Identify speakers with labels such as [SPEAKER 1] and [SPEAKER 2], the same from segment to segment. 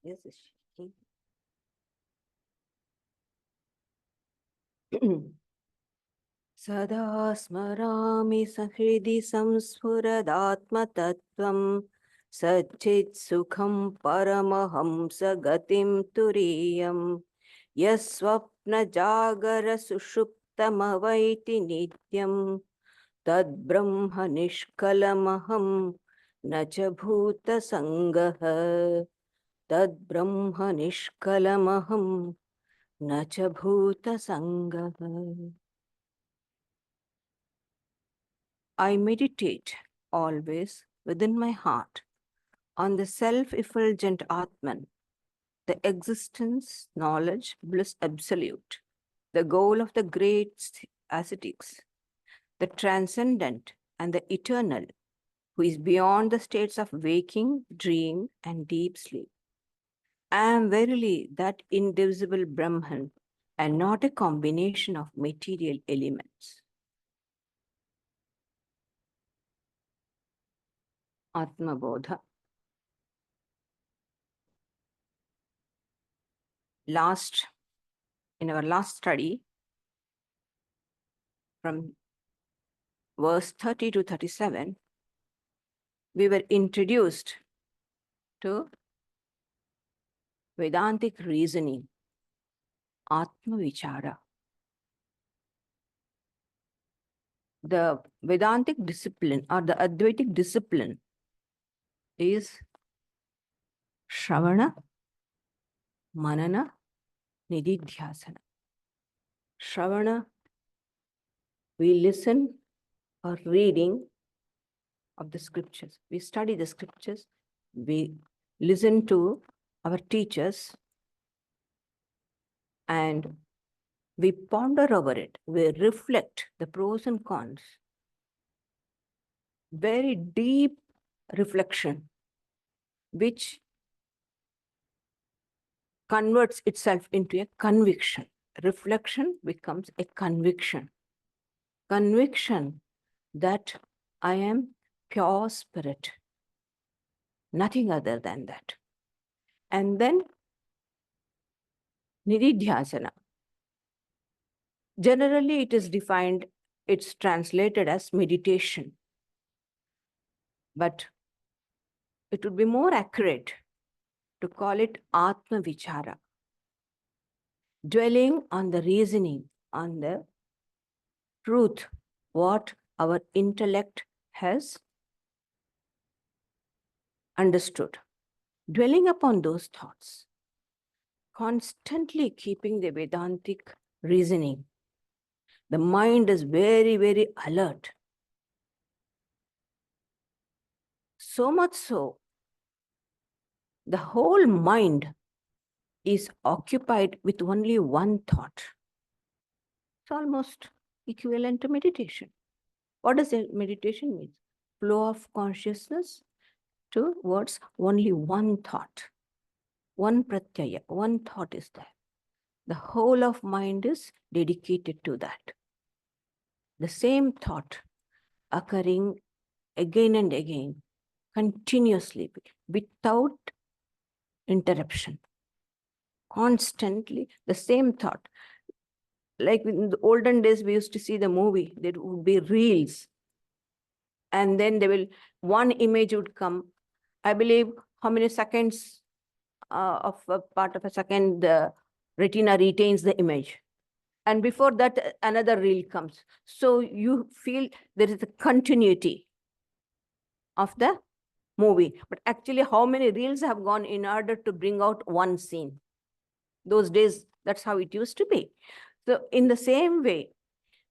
[SPEAKER 1] Yes, shaking. सदा स्मरामि सहृदि संस्फुरदात्मतत्त्वं सच्चित्सुखं परमहंसगतिं तुरीयं यस्वप्नजागरसुषुप्तमवैति नित्यं तद्ब्रह्म निष्कलमहं न च भूतसङ्गः तद्ब्रह्म निष्कलमहं न च भूतसङ्गः. I meditate always within my heart on the self-effulgent Atman, the existence, knowledge, bliss absolute, the goal of the great ascetics, the transcendent and the eternal, who is beyond the states of waking, dream, and deep sleep. I am verily that indivisible Brahman and not a combination of material elements. Atmabodha. In our last study, from verse 30 to 37, we were introduced to Vedantic reasoning, Atma-vichara. The Vedantic discipline or the Advaitic discipline is sravana, manana, nididhyasana. Sravana, we listen or reading of the scriptures. We study the scriptures. We listen to our teachers and we ponder over it. We reflect the pros and cons. Very deep reflection, which converts itself into a conviction. Reflection becomes a conviction. Conviction that I am pure spirit, nothing other than that. And then nididhyasana. Generally, it is defined, it's translated as meditation. But it would be more accurate to call it Atma-vichara. Dwelling on the reasoning, on the truth, what our intellect has understood. Dwelling upon those thoughts, constantly keeping the Vedantic reasoning. The mind is very, very alert. So much so, the whole mind is occupied with only one thought. It's almost equivalent to meditation. What does meditation mean? Flow of consciousness towards only one thought. One pratyaya, one thought is there. The whole of mind is dedicated to that. The same thought occurring again and again, continuously, without interruption. Constantly, the same thought. Like in the olden days, we used to see the movie, there would be reels. And then one image would come. I believe how many seconds of a part of a second, the retina retains the image. And before that, another reel comes. So you feel there is a continuity of the movie. But actually, how many reels have gone in order to bring out one scene? Those days, that's how it used to be. So in the same way,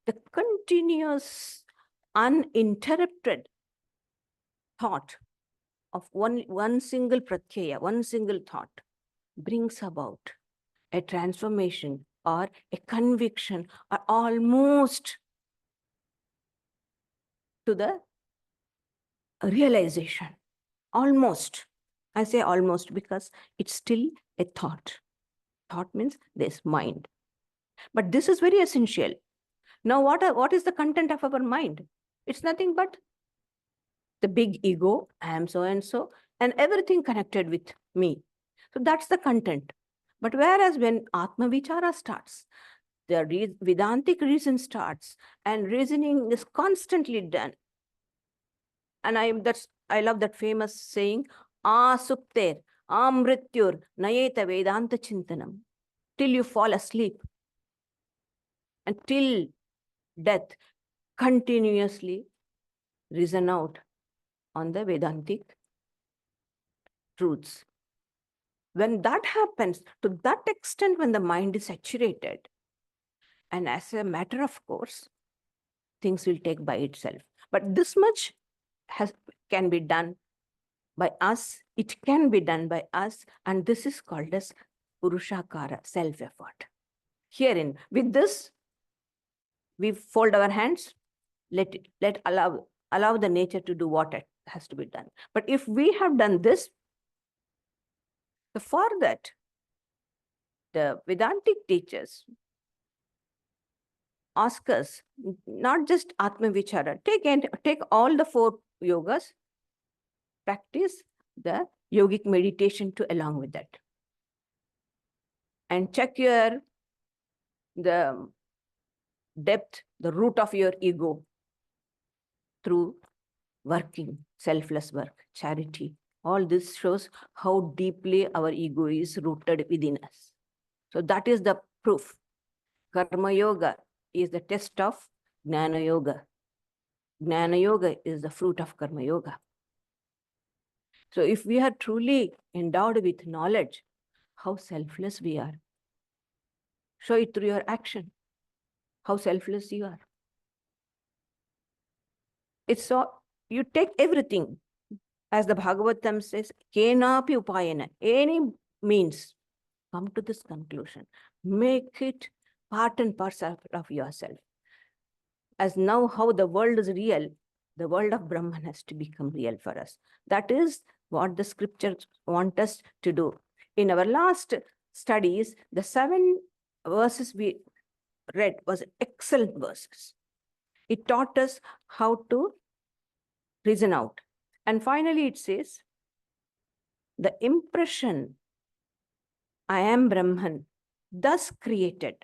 [SPEAKER 1] the continuous, uninterrupted thought of one single pratyaya, one single thought, brings about a transformation or a conviction or almost to the realization. Almost. I say almost because it's still a thought. Thought means this mind. But this is very essential. Now, what is the content of our mind? It's nothing but the big ego, I am so and so, and everything connected with me. So that's the content. But whereas when Atma Vichara starts, the Vedantic reason starts, and reasoning is constantly done. And I love that famous saying, Asupter, Amrityur, Nayeta Vedanta Chintanam. Till you fall asleep, until death, continuously reason out on the Vedantic truths. When that happens, to that extent, when the mind is saturated, and as a matter of course, things will take by itself. But this much can be done by us, it can be done by us, and this is called as Purushakara, self-effort. Herein, with this, we fold our hands, allow the nature to do what it has to be done. But if we have done this, for that, the Vedantic teachers ask us not just Atma Vichara, take all the 4 yogas, practice the yogic meditation to along with that. And check the depth, the root of your ego through working, selfless work, charity. All this shows how deeply our ego is rooted within us. So that is the proof. Karma Yoga is the test of Jnana Yoga. Jnana Yoga is the fruit of Karma Yoga. So if we are truly endowed with knowledge, how selfless we are. Show it through your action, how selfless you are. It's so, you take everything, as the Bhagavatam says, kenapi upayana, any means, come to this conclusion. Make it part and parcel of yourself. As now how the world is real, the world of Brahman has to become real for us. That is what the scriptures want us to do. In our last studies, the 7 verses we read was excellent verses. It taught us how to reason out. And finally it says, the impression I am Brahman, thus created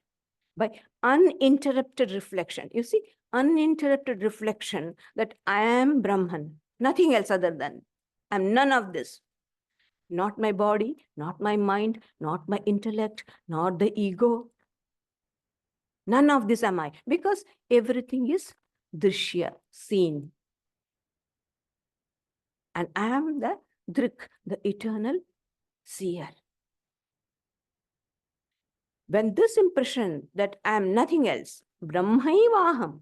[SPEAKER 1] by uninterrupted reflection. You see, uninterrupted reflection that I am Brahman, nothing else other than, I'm none of this. Not my body, not my mind, not my intellect, not the ego. None of this am I, because everything is drishya, seen. And I am the drik, the eternal seer. When this impression that I am nothing else, Brahmaivaham,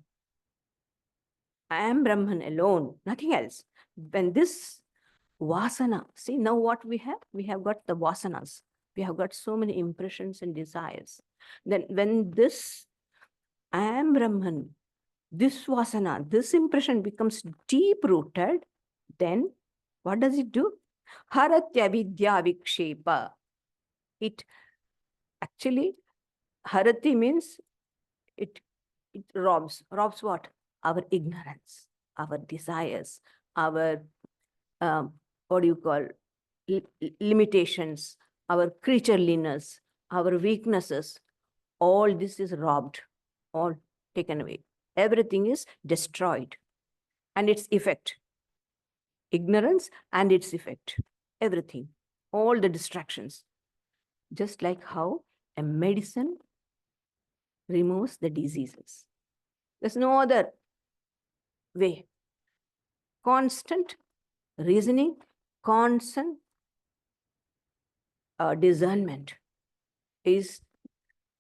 [SPEAKER 1] I am Brahman alone, nothing else. When this vasana, see now what we have? We have got the vasanas. We have got so many impressions and desires. Then when this I am Brahman, this vasana, this impression becomes deep-rooted, then what does it do? Haratya vidya vikshepa. It actually, harati means it robs. Robs what? Our ignorance, our desires, our, what do you call, limitations, our creatureliness, our weaknesses. All this is robbed, all taken away. Everything is destroyed. And its effect, ignorance and its effect, everything, all the distractions. Just like how a medicine removes the diseases. There's no other way. Constant reasoning, constant discernment is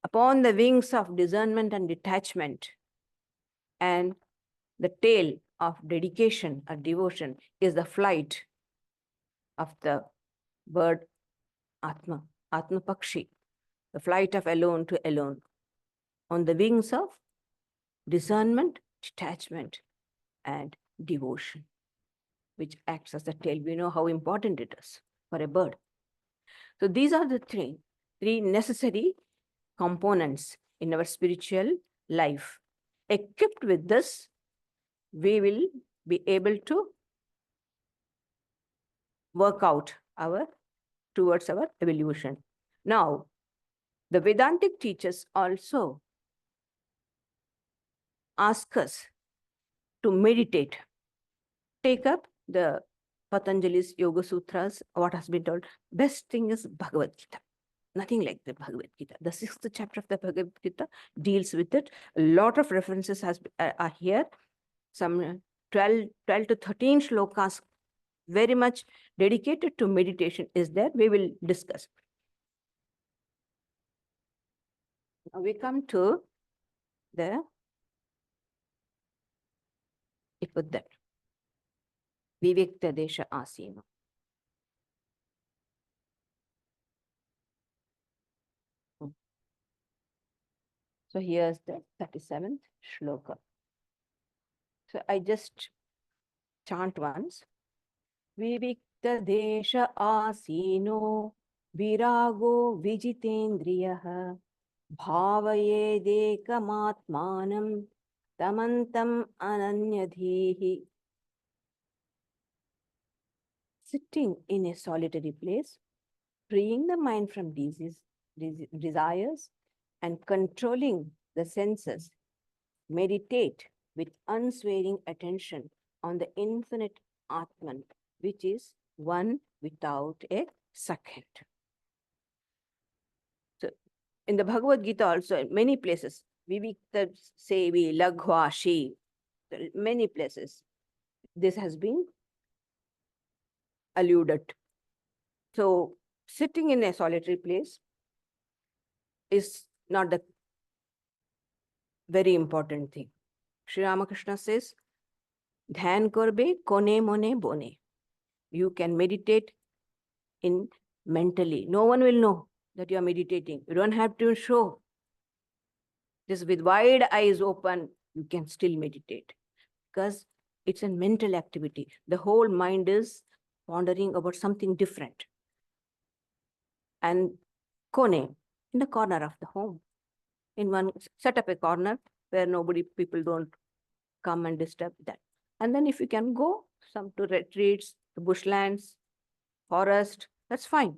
[SPEAKER 1] upon the wings of discernment and detachment, and the tail of dedication or devotion is the flight of the bird Atma, Atma Pakshi, the flight of alone to alone, on the wings of discernment, detachment, and devotion, which acts as the tail. We know how important it is for a bird. So these are the three necessary components in our spiritual life. Equipped with this, we will be able to work out our towards our evolution. Now, the Vedantic teachers also ask us to meditate. Take up the Patanjali's Yoga Sutras, what has been told. Best thing is Bhagavad Gita. Nothing like the Bhagavad Gita. The 6th chapter of the Bhagavad Gita deals with it. A lot of references are here. Some 12 to 13 shlokas, very much dedicated to meditation is there. We will discuss. Now we come to the, it put that, Vivekta Desha Asina. So here's the 37th shloka. So I just chant once. Vivikta Desha Asino Virago Vijitendriyaha Bhavayedekamatmanam Tamantam Ananyadhihi. Sitting in a solitary place, freeing the mind from desires and controlling the senses, meditate with unswearing attention on the infinite Atman, which is one without a second. So, in the Bhagavad Gita also, in many places, Vivikta Sevi, Laghva Shi, many places, this has been alluded. So, sitting in a solitary place is not the very important thing. Sri Ramakrishna says, Dhyan korbe kone mone bone. You can meditate in mentally. No one will know that you are meditating. You don't have to show. Just with wide eyes open, you can still meditate because it's a mental activity. The whole mind is pondering about something different. And kone, in the corner of the home. In one, set up a corner where people don't come and disturb that. And then if you can go some to retreats, the bushlands, forest, that's fine.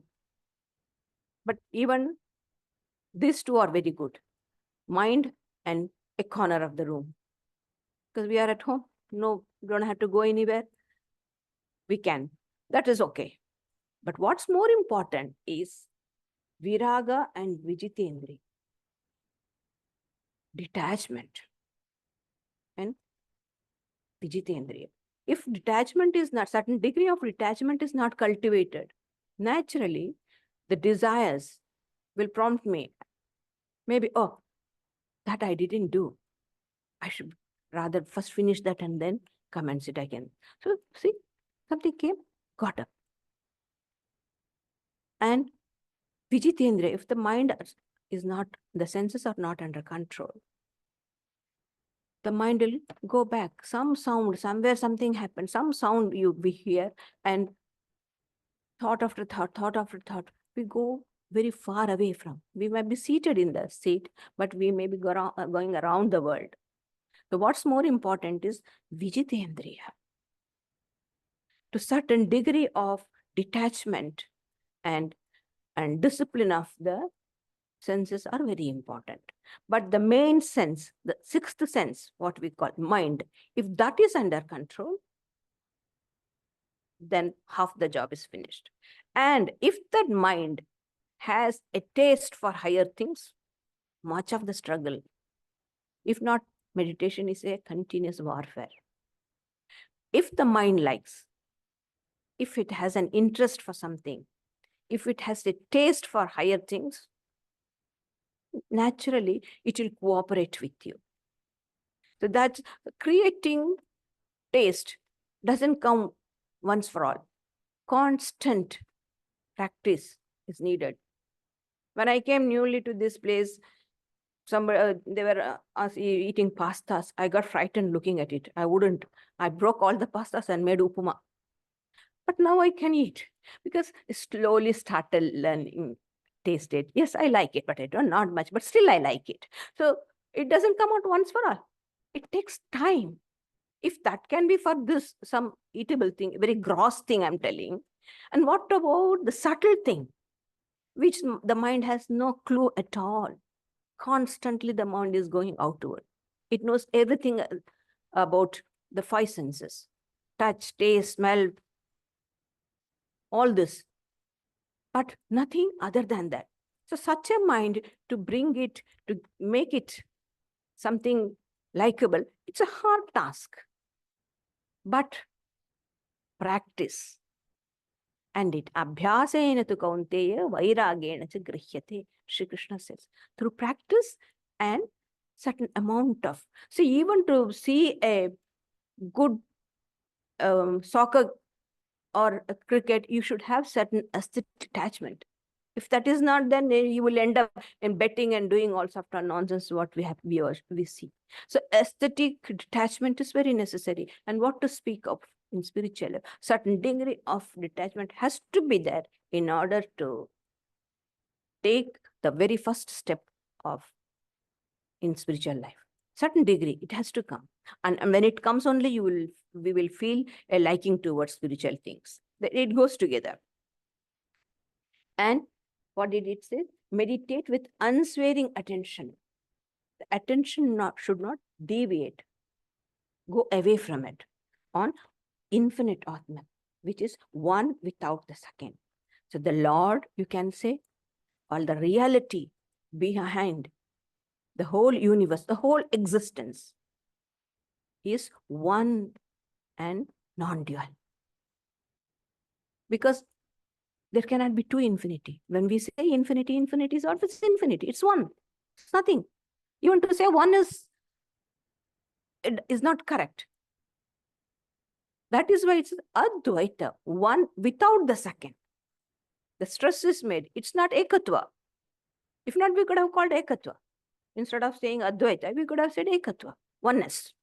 [SPEAKER 1] But even these two are very good. Mind and a corner of the room. Because we are at home. No, we don't have to go anywhere. We can. That is okay. But what's more important is viraga and vijitendri. Detachment and vijitendriya. If detachment is not, certain degree of detachment is not cultivated, naturally, the desires will prompt me. Maybe, oh, that I didn't do. I should rather first finish that and then come and sit again. So, see, something came, got up. And vijitendriya, if the mind is not, the senses are not under control, the mind will go back. Some sound, somewhere something happened, some sound we hear, and thought after thought, we go very far away from. We might be seated in the seat, but we may be going around the world. So what's more important is vijitendriya. To certain degree of detachment and discipline of the senses are very important. But the main sense, the 6th sense, what we call mind, if that is under control, then half the job is finished. And if that mind has a taste for higher things, much of the struggle, if not, meditation is a continuous warfare. If the mind likes, if it has an interest for something, if it has a taste for higher things, naturally, it will cooperate with you. So that creating taste doesn't come once for all. Constant practice is needed. When I came newly to this place, they were eating pastas. I got frightened looking at it. I wouldn't. I broke all the pastas and made upama. But now I can eat because I slowly started learning, taste it. Yes, I like it, but I don't, not much, but still I like it. So it doesn't come out once for all. It takes time. If that can be for this, some eatable thing, very gross thing I'm telling, And what about the subtle thing, which the mind has no clue at all? Constantly the mind is going outward. It knows everything about the five senses: touch, taste, smell, all this, but nothing other than that. So such a mind, to bring it, to make it something likable, it's a hard task. But practice, and it abhyasena tu kaunteya vairagena cha grihyate, Shri Krishna says. Through practice and certain amount of, so even to see a good soccer or a cricket, you should have certain aesthetic attachment. If that is not, then you will end up in betting and doing all sorts of nonsense, what we see. So aesthetic detachment is very necessary. And what to speak of in spiritual life? Certain degree of detachment has to be there in order to take the very first step of in spiritual life. Certain degree, it has to come. And when it comes only, we will feel a liking towards spiritual things. It goes together. And what did it say? Meditate with unswearing attention. The attention should not deviate, go away from it, on infinite Atman, which is one without the second. So the Lord, you can say, or the reality behind the whole universe, the whole existence, is one and non-dual. Because there cannot be two infinity. When we say infinity, infinity is always infinity. It's one. It's nothing. You want to say one is not correct. That is why it's Advaita, one without the second. The stress is made. It's not Ekatva. If not, we could have called Ekatva. Instead of saying Advaita, we could have said Ekatva, oneness.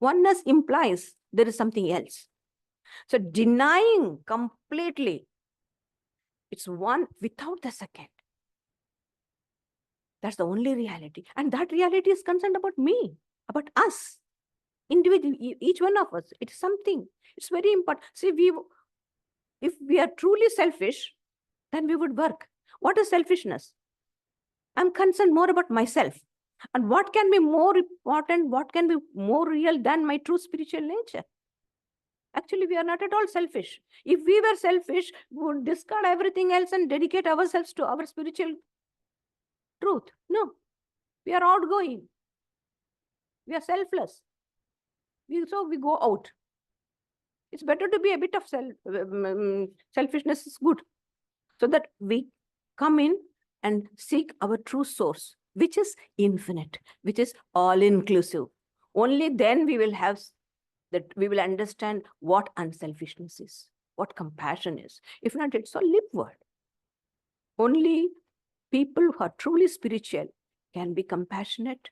[SPEAKER 1] Oneness implies there is something else. So denying completely, it's one without the second. That's the only reality. And that reality is concerned about me, about us, individual, each one of us. It's something. It's very important. See, if we are truly selfish, then we would work. What is selfishness? I'm concerned more about myself. And what can be more important, what can be more real than my true spiritual nature? Actually, we are not at all selfish. If we were selfish, we would discard everything else and dedicate ourselves to our spiritual truth. No, we are outgoing. We are selfless. So we go out. It's better to be a bit of selfishness is good, so that we come in and seek our true source, which is infinite, which is all-inclusive. Only then we will have that, we will understand what unselfishness is, what compassion is. If not, it's all lip word. Only people who are truly spiritual can be compassionate,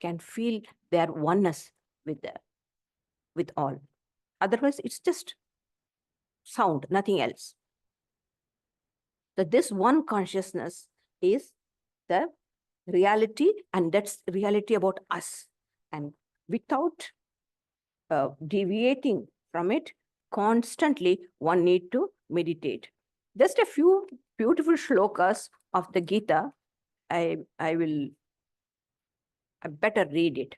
[SPEAKER 1] can feel their oneness with all. Otherwise, it's just sound, nothing else. That this one consciousness is the reality, and that's reality about us. And without deviating from it, constantly one need to meditate. Just a few beautiful shlokas of the Gita. I better read it.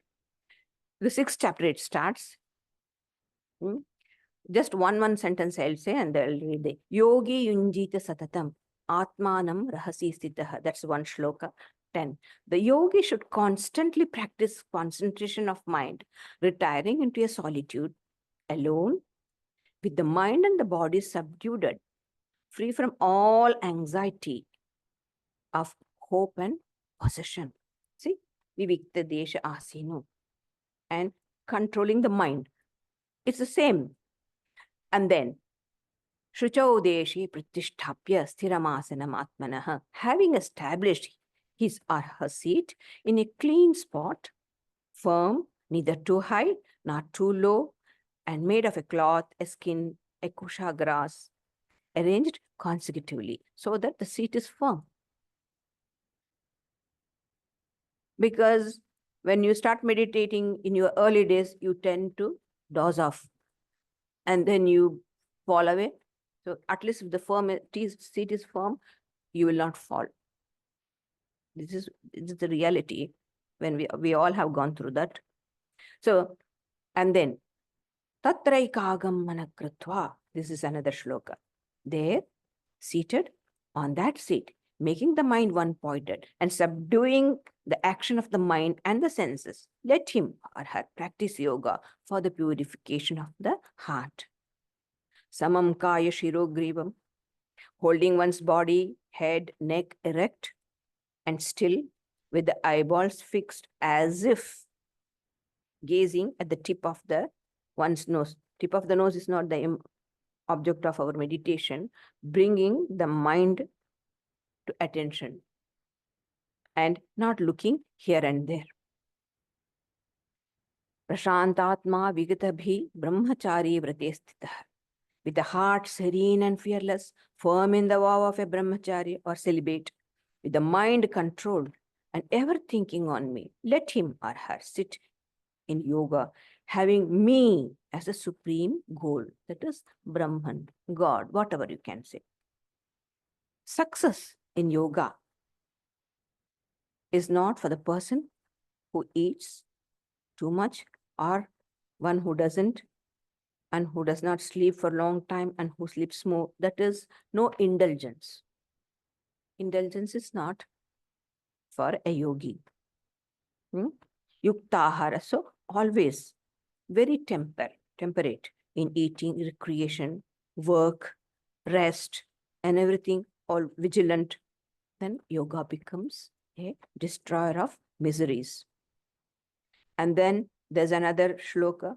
[SPEAKER 1] The 6th chapter, it starts. Just one sentence I'll say, and I'll read it. Yogi yunjita satatam atmanam rahasi sthitah. That's one shloka. 10. The yogi should constantly practice concentration of mind, retiring into a solitude, alone, with the mind and the body subdued, free from all anxiety of hope and possession. See, vivikta desha asino, and controlling the mind. It's the same. And then, Shruchau deshi pratishtapya sthiramasana atmanaha, having established his or her seat in a clean spot, firm, neither too high, not too low, and made of a cloth, a skin, a kusha grass, arranged consecutively so that the seat is firm. Because when you start meditating in your early days, you tend to doze off. And then you fall away. So at least if the seat is firm, you will not fall. This is the reality when we all have gone through that. So, and then tatraikagam manakritva. This is another shloka. There, seated on that seat, making the mind one-pointed and subduing the action of the mind and the senses. Let him or her practice yoga for the purification of the heart. Samam kaya shirogrivam, holding one's body, head, neck erect and still with the eyeballs fixed as if gazing at the tip of one's nose. Tip of the nose is not the object of our meditation, bringing the mind to attention and not looking here and there. Prashantatma vigatabhi brahmachari vrate stitah. With the heart serene and fearless, firm in the vow of a brahmachari or celibate, with the mind controlled and ever thinking on me, let him or her sit in yoga, having me as a supreme goal. That is Brahman, God, whatever you can say. Success in yoga is not for the person who eats too much or one who doesn't and who does not sleep for a long time and who sleeps more. That is no indulgence. Indulgence is not for a yogi. Yuktahara, so always very temperate in eating, recreation, work, rest, and everything, all vigilant. Then yoga becomes a destroyer of miseries. And then there's another shloka,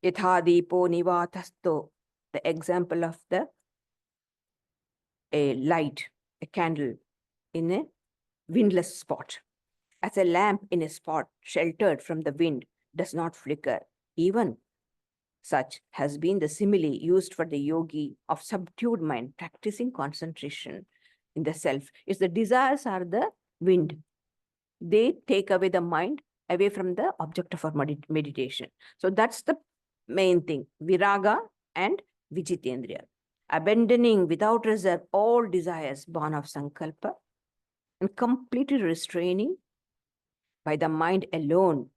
[SPEAKER 1] Yatha Deepo Nivatasto, the example of a light, a candle in a windless spot. As a lamp in a spot sheltered from the wind does not flicker, even such has been the simile used for the yogi of subdued mind, practicing concentration in the self. It's the desires are the wind. They take away the mind away from the object of our meditation. So that's the main thing, viraga and vijitendriya. Abandoning without reserve all desires born of sankalpa and completely restraining by the mind alone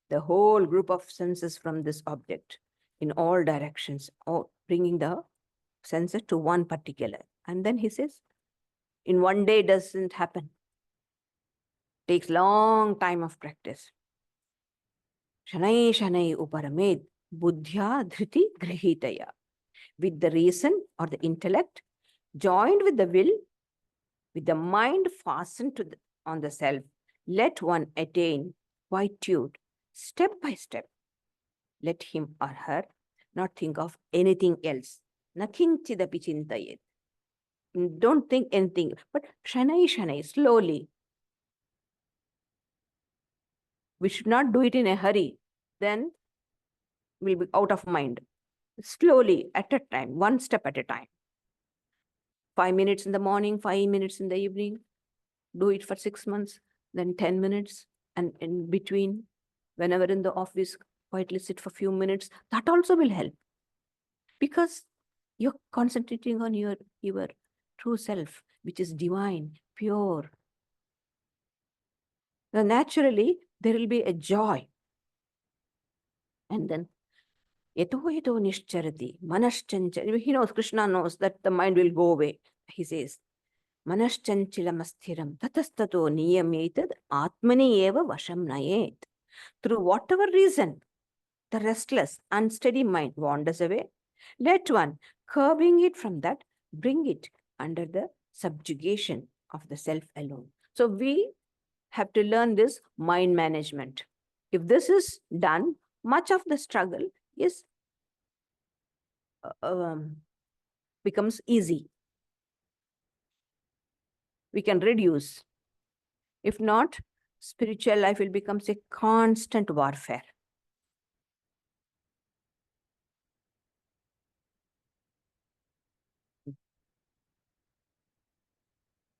[SPEAKER 1] the whole group of senses from this object in all directions, or bringing the senses to one particular. And then he says, in one day doesn't happen. Takes long time of practice. Shanai shanai uparamed buddhya dhriti grihitaya. With the reason or the intellect, joined with the will, with the mind fastened on the self, let one attain quietude step by step. Let him or her not think of anything else. Nakinchidapi chintayet. Don't think anything, but shanai, slowly. We should not do it in a hurry. Then we'll be out of mind. Slowly, at a time, one step at a time. 5 minutes in the morning, 5 minutes in the evening. Do it for 6 months, then 10 minutes. And in between, whenever in the office, quietly sit for a few minutes. That also will help. Because you're concentrating on your true self, which is divine, pure. Now, naturally, there will be a joy. And then, yeto nischarati, manaschanchal. He knows, Krishna knows that the mind will go away. He says, manaschanchilamasthiram tatastato niyametad atmani eva vasham nayet. Through whatever reason, the restless, unsteady mind wanders away. Let one, curbing it from that, bring it under the subjugation of the self alone. So we have to learn this mind management. If this is done, much of the struggle is becomes easy. We can reduce. If not, spiritual life will become a constant warfare.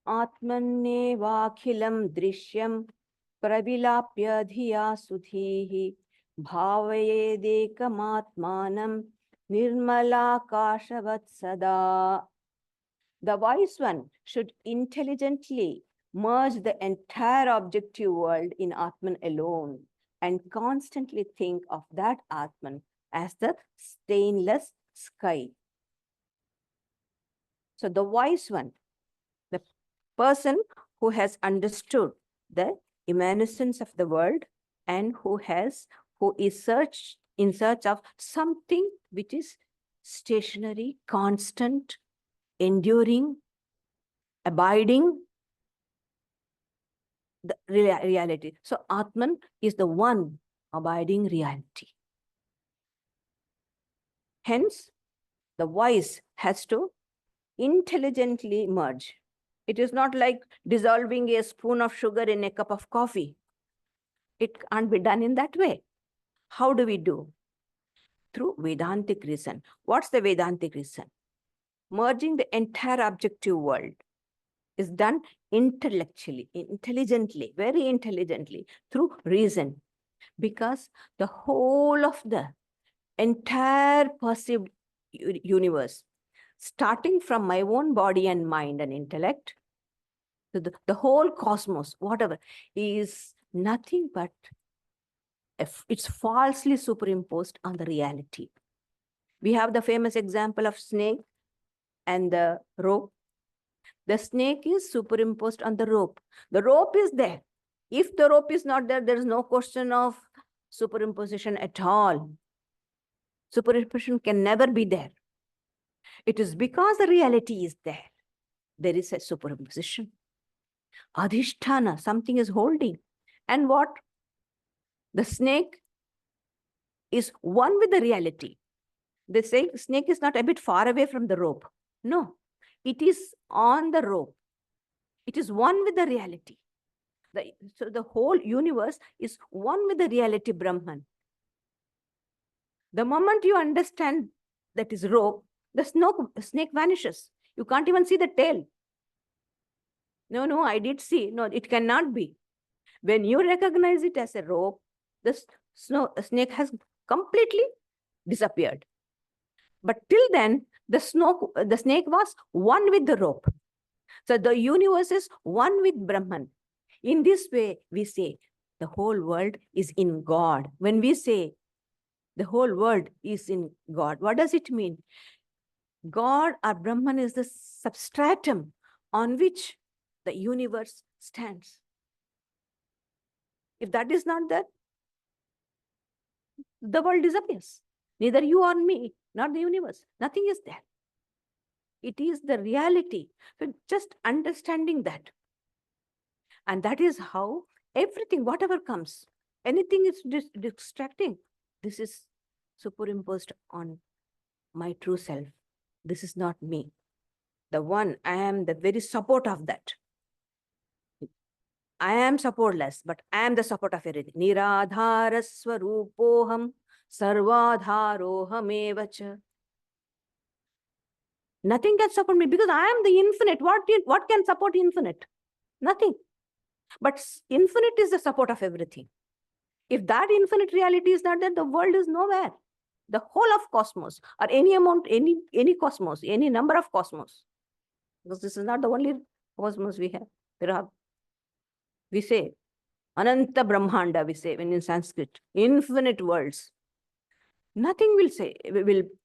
[SPEAKER 1] Atmanevakhilam drishyam pravilapya dhiya sudhihi bhavayedekamatmanam Nirmalakashavat sada. The wise one should intelligently merge the entire objective world in Atman alone and constantly think of that Atman as the stainless sky. So the wise one, the person who has understood the immanence of the world and who is in search of something which is stationary, constant, enduring, abiding, the reality. So Atman is the one abiding reality. Hence, the wise has to intelligently merge. It is not like dissolving a spoon of sugar in a cup of coffee. It can't be done in that way. How do we do? Through Vedantic reason. What's the Vedantic reason? Merging the entire objective world is done intellectually, intelligently, very intelligently, through reason. Because the whole of the entire perceived universe, starting from my own body and mind and intellect, to the whole cosmos, whatever, is nothing but it's falsely superimposed on the reality. We have the famous example of snake and the rope. The snake is superimposed on the rope. The rope is there. If the rope is not there, there is no question of superimposition at all. Superimposition can never be there. It is because the reality is there. There is a superimposition. Adhisthana, something is holding. And what? The snake is one with the reality. The snake is not a bit far away from the rope. No, it is on the rope. It is one with the reality. So the whole universe is one with the reality Brahman. The moment you understand that is rope, the snake vanishes. You can't even see the tail. No, I did see. No, it cannot be. When you recognize it as a rope, the snake has completely disappeared. But till then, the snake was one with the rope. So the universe is one with Brahman. In this way, we say the whole world is in God. When we say the whole world is in God, what does it mean? God or Brahman is the substratum on which the universe stands. If that is not there, the world disappears. Neither you or me, not the universe. Nothing is there. It is the reality. So just understanding that. And that is how everything, whatever comes, anything is distracting. This is superimposed on my true self. This is not me. The one, I am the very support of that. I am supportless, but I am the support of everything. Niradhara swarupoham sarvadharohamevacha. Nothing can support me because I am the infinite. What can support infinite? Nothing. But infinite is the support of everything. If that infinite reality is not there, the world is nowhere. The whole of cosmos, or any amount, any cosmos, any number of cosmos. Because this is not the only cosmos we have. We say, Ananta Brahmanda, we say, when in Sanskrit, infinite worlds. Nothing will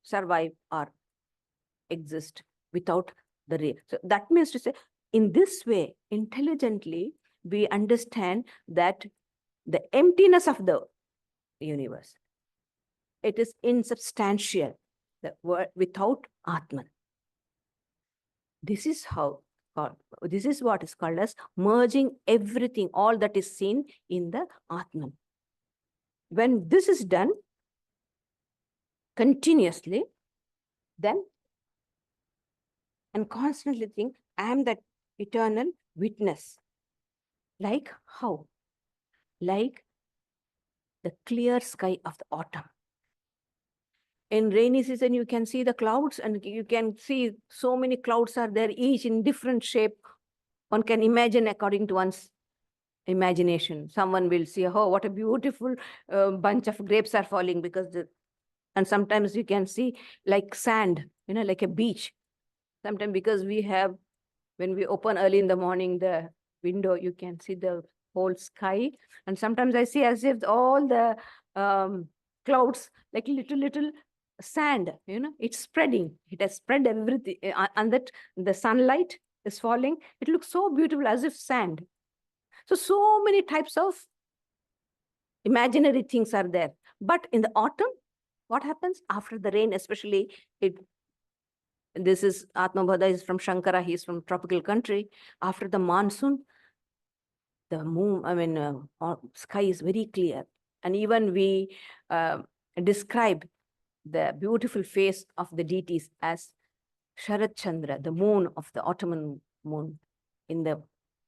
[SPEAKER 1] survive or exist without the real. So that means to say, in this way, intelligently, we understand that the emptiness of the universe, it is insubstantial, the word without Atman. This is what is called as merging everything, all that is seen in the Atman. When this is done continuously, then and constantly think, I am that eternal witness. Like how? Like the clear sky of the autumn. In rainy season, you can see the clouds and you can see so many clouds are there, each in different shape. One can imagine according to one's imagination. Someone will see, oh, what a beautiful bunch of grapes are falling because And sometimes you can see like sand, like a beach. Sometimes because we have, when we open early in the morning, the window, you can see the whole sky. And sometimes I see as if all the clouds, like little sand, it's spreading. It has spread everything. And that the sunlight is falling. It looks so beautiful as if sand. So many types of imaginary things are there. But in the autumn, what happens after the rain, especially this is Atmabodha is from Shankara, he's from tropical country. After the monsoon, the moon, sky is very clear. And even we describe the beautiful face of the deities as Sharat Chandra, the moon of the autumn moon. In the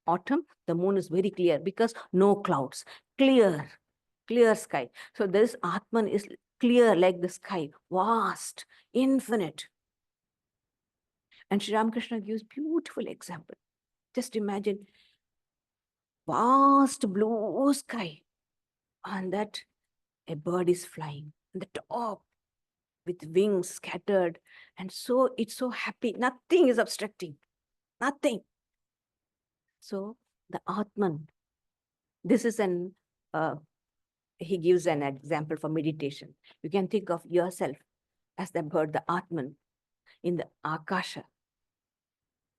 [SPEAKER 1] autumn, the moon is very clear because no clouds, clear sky. So this Atman is clear like the sky, vast, infinite. And Sri Ramakrishna gives beautiful example. Just imagine vast blue sky, on that a bird is flying on the top with wings scattered, and so it's so happy. Nothing is obstructing, nothing. So the Atman, this is he gives an example for meditation. You can think of yourself as the bird, the Atman, in the Akasha.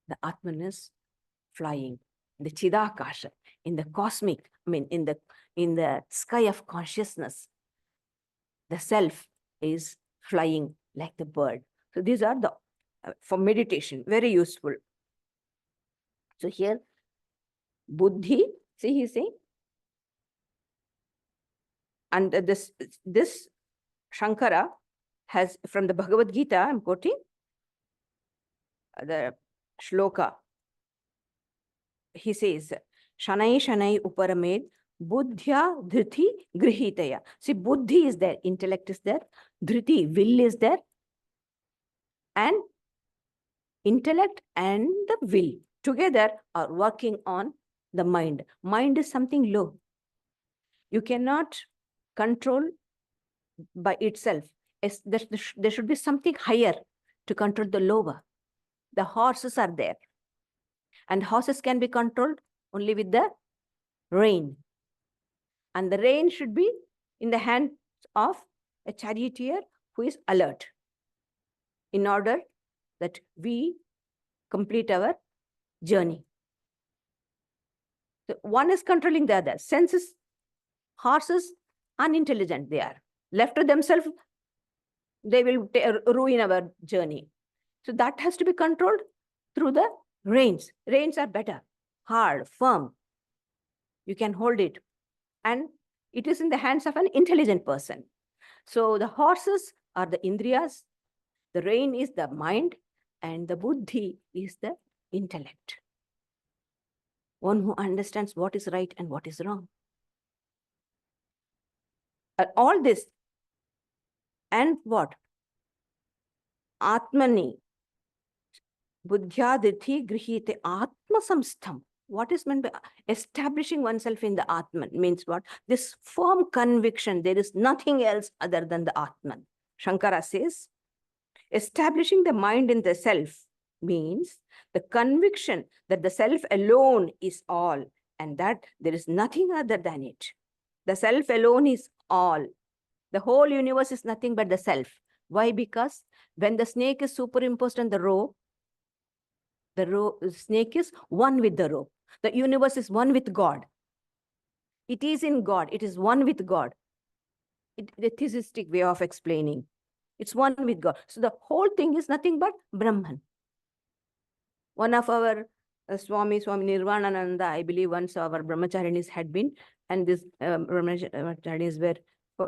[SPEAKER 1] The Atman is flying, the Chidakasha, in the cosmic, in the sky of consciousness. The self is flying like the bird. So these are the, for meditation, very useful. So here, buddhi, see he's saying, and this Shankara has, from the Bhagavad Gita, I'm quoting the shloka. He says, Shanai Shanai Uparamed Buddhya Dhriti Grihitaya. See, buddhi is there, intellect is there, dhriti, will is there, and intellect and the will together are working on the mind. Mind is something low. You cannot control by itself. There should be something higher to control the lower. The horses are there. And horses can be controlled only with the rein. And the rein should be in the hands of a charioteer who is alert, in order that we complete our journey. So one is controlling the other. Senses, horses, unintelligent they are. Left to themselves, they will ruin our journey. So that has to be controlled through the reins. Reins are better, hard, firm. You can hold it. And it is in the hands of an intelligent person. So the horses are the indriyas, the rein is the mind, and the buddhi is the intellect. One who understands what is right and what is wrong. All this, and what? Atmani, buddhyadrithi grihite atma samstham. What is meant by establishing oneself in the Atman? Means what? This firm conviction, there is nothing else other than the Atman. Shankara says, establishing the mind in the self means the conviction that the self alone is all, and that there is nothing other than it. The self alone is all. The whole universe is nothing but the self. Why? Because when the snake is superimposed on the rope, the snake is one with the rope. The universe is one with God. It is in God. It is one with God. The theistic way of explaining. It's one with God. So the whole thing is nothing but Brahman. One of our Swami Nirvanananda, I believe once our brahmacharinis had been, and these brahmacharinis were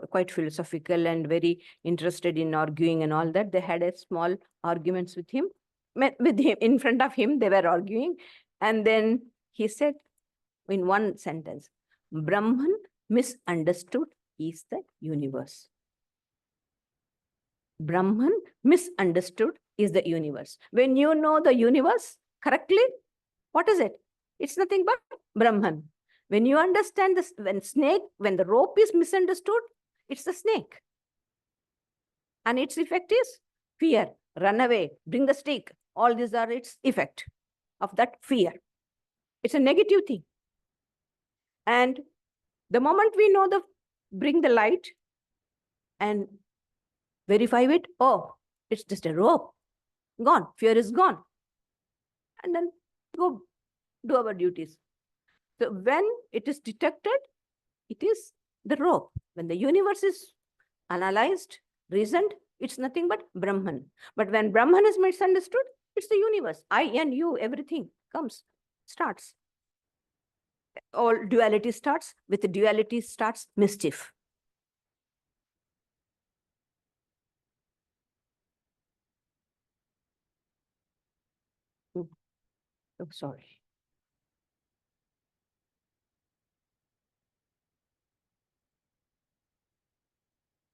[SPEAKER 1] quite philosophical and very interested in arguing and all that. They had a small arguments with him. In front of him, they were arguing. And then he said in one sentence, Brahman misunderstood is the universe. Brahman misunderstood is the universe. When you know the universe correctly, what is it? It's nothing but Brahman. When you understand this, when the rope is misunderstood, it's the snake. And its effect is fear, run away, bring the stick. All these are its effect of that fear. It's a negative thing. And the moment we know bring the light and verify it, oh, it's just a rope. Gone. Fear is gone. And then go do our duties. So when it is detected, it is the rope. When the universe is analyzed, reasoned, it's nothing but Brahman. But when Brahman is misunderstood, it's the universe. I and you, everything comes, starts. All duality starts. With the duality starts mischief. Oh, sorry.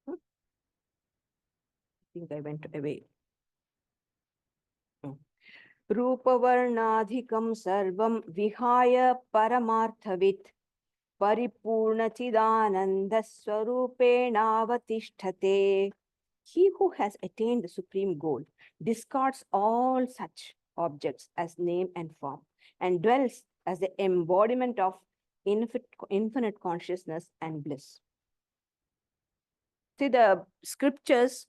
[SPEAKER 1] I think I went away. Rupavarnadhikam sarvam vihaya paramarthavit paripurnachidananda swarupenavatisthate. He who has attained the supreme goal discards all such objects as name and form and dwells as the embodiment of infinite consciousness and bliss. See, the scriptures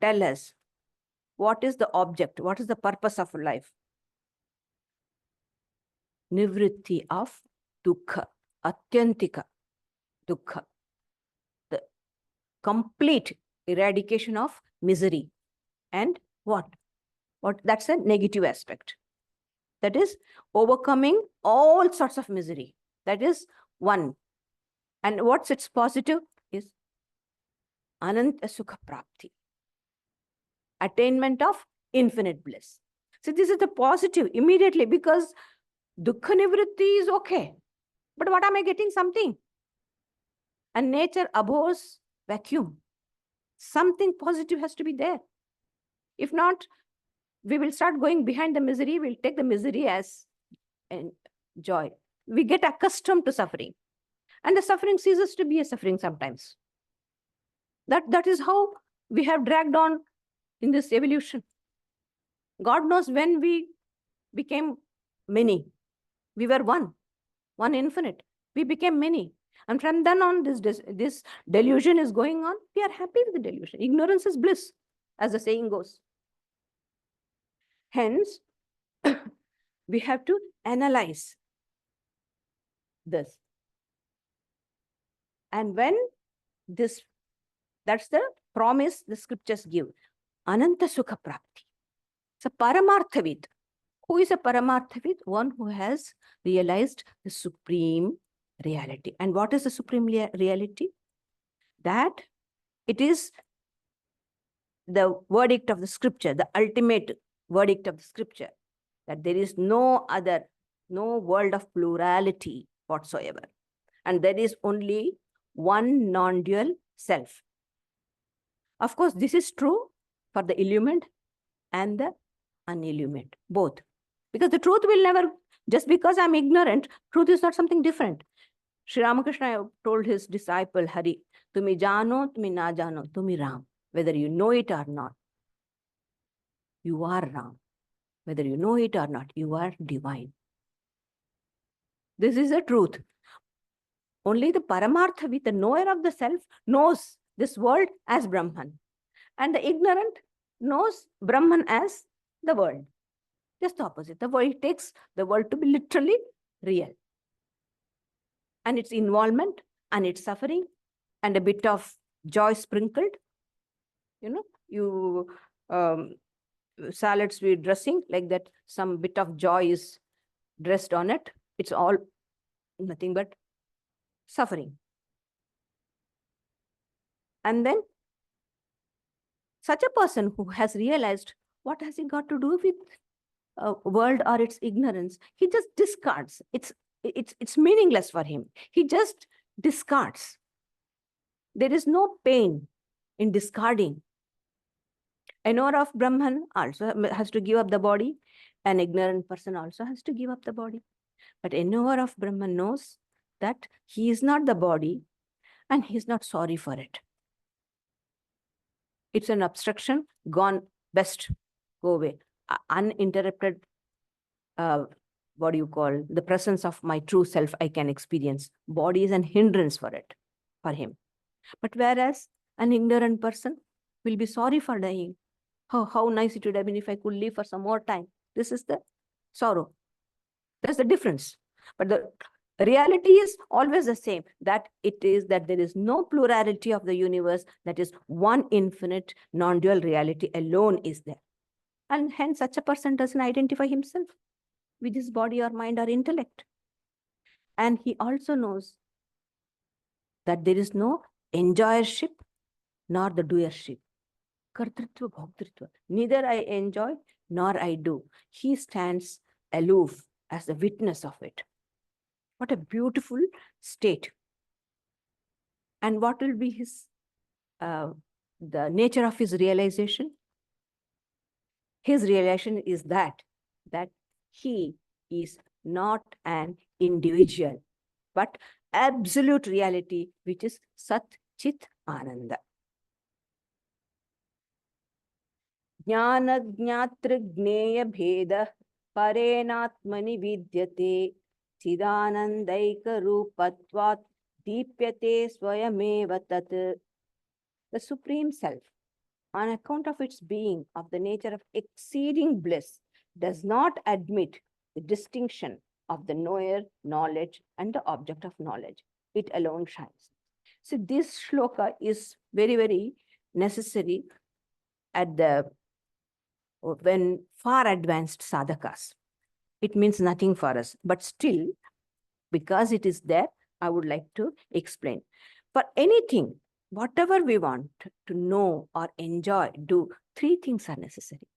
[SPEAKER 1] tell us what is the object, what is the purpose of life. Nivritti of dukkha, atyantika dukkha. The complete eradication of misery. And what? That's a negative aspect. That is overcoming all sorts of misery. That is one. And what's its positive is ananta sukha prapti, attainment of infinite bliss. So this is the positive immediately, because dukkha nivritti is okay. But what am I getting? Something. And nature abhors vacuum. Something positive has to be there. If not, we will start going behind the misery. We'll take the misery as joy. We get accustomed to suffering. And the suffering ceases to be a suffering sometimes. That is how we have dragged on in this evolution. God knows when we became many. We were one infinite. We became many. And from then on, this delusion is going on. We are happy with the delusion. Ignorance is bliss, as the saying goes. Hence, we have to analyze this. And when that's the promise the scriptures give. Ananta Sukha Prapti. It's a Paramarthavid. Who is a Paramarthavid? One who has realized the supreme reality. And what is the supreme reality? That it is the verdict of the scripture, the ultimate verdict of the scripture, that there is no world of plurality whatsoever. And there is only one non-dual self. Of course, this is true for the illumined and the unillumined, both. Because the truth will never, just because I'm ignorant, truth is not something different. Sri Ramakrishna told his disciple Hari, Tumi jano, tumi na jano, tumi Ram. Whether you know it or not, you are Ram. Whether you know it or not, you are divine. This is the truth. Only the Paramarthavid, the knower of the self, knows this world as Brahman. And the ignorant knows Brahman as the world. Just the opposite. The world takes the world to be literally real. And its involvement and its suffering and a bit of joy sprinkled. Salads with dressing, like that, some bit of joy is dressed on it. It's all nothing but suffering. And then such a person who has realized, what has he got to do with world or its ignorance? He just discards. It's meaningless for him. He just discards. There is no pain in discarding. A knower of Brahman also has to give up the body. An ignorant person also has to give up the body. But a knower of Brahman knows that he is not the body and he is not sorry for it. It's an obstruction, gone, best, go away. Uninterrupted, what do you call, the presence of my true self I can experience. Body is an hindrance for it, for him. But whereas an ignorant person will be sorry for dying. Oh, how nice it would have been if I could live for some more time. This is the sorrow. That's the difference. But the reality is always the same, that it is that there is no plurality of the universe, that is one infinite non-dual reality alone is there. And hence such a person doesn't identify himself with his body or mind or intellect. And he also knows that there is no enjoyership nor the doership. Kartritva, bhoktritva. Neither I enjoy nor I do. He stands aloof as the witness of it. What a beautiful state. And what will be his, the nature of his realization? His realization is that he is not an individual, but absolute reality, which is Sat Chit Ananda. Jnana Jnatra Jneya Bheda Parenatmani Vidyate Chidanandaika Rupatvat Deepyate Swayameva Tat. The Supreme Self, on account of its being of the nature of exceeding bliss, does not admit the distinction of the knower, knowledge, and the object of knowledge. It alone shines. So this shloka is very, very necessary at the when far advanced sadhakas. It means nothing for us, but still, because it is there, I would like to explain. For anything, whatever we want to know or enjoy, do, three things are necessary.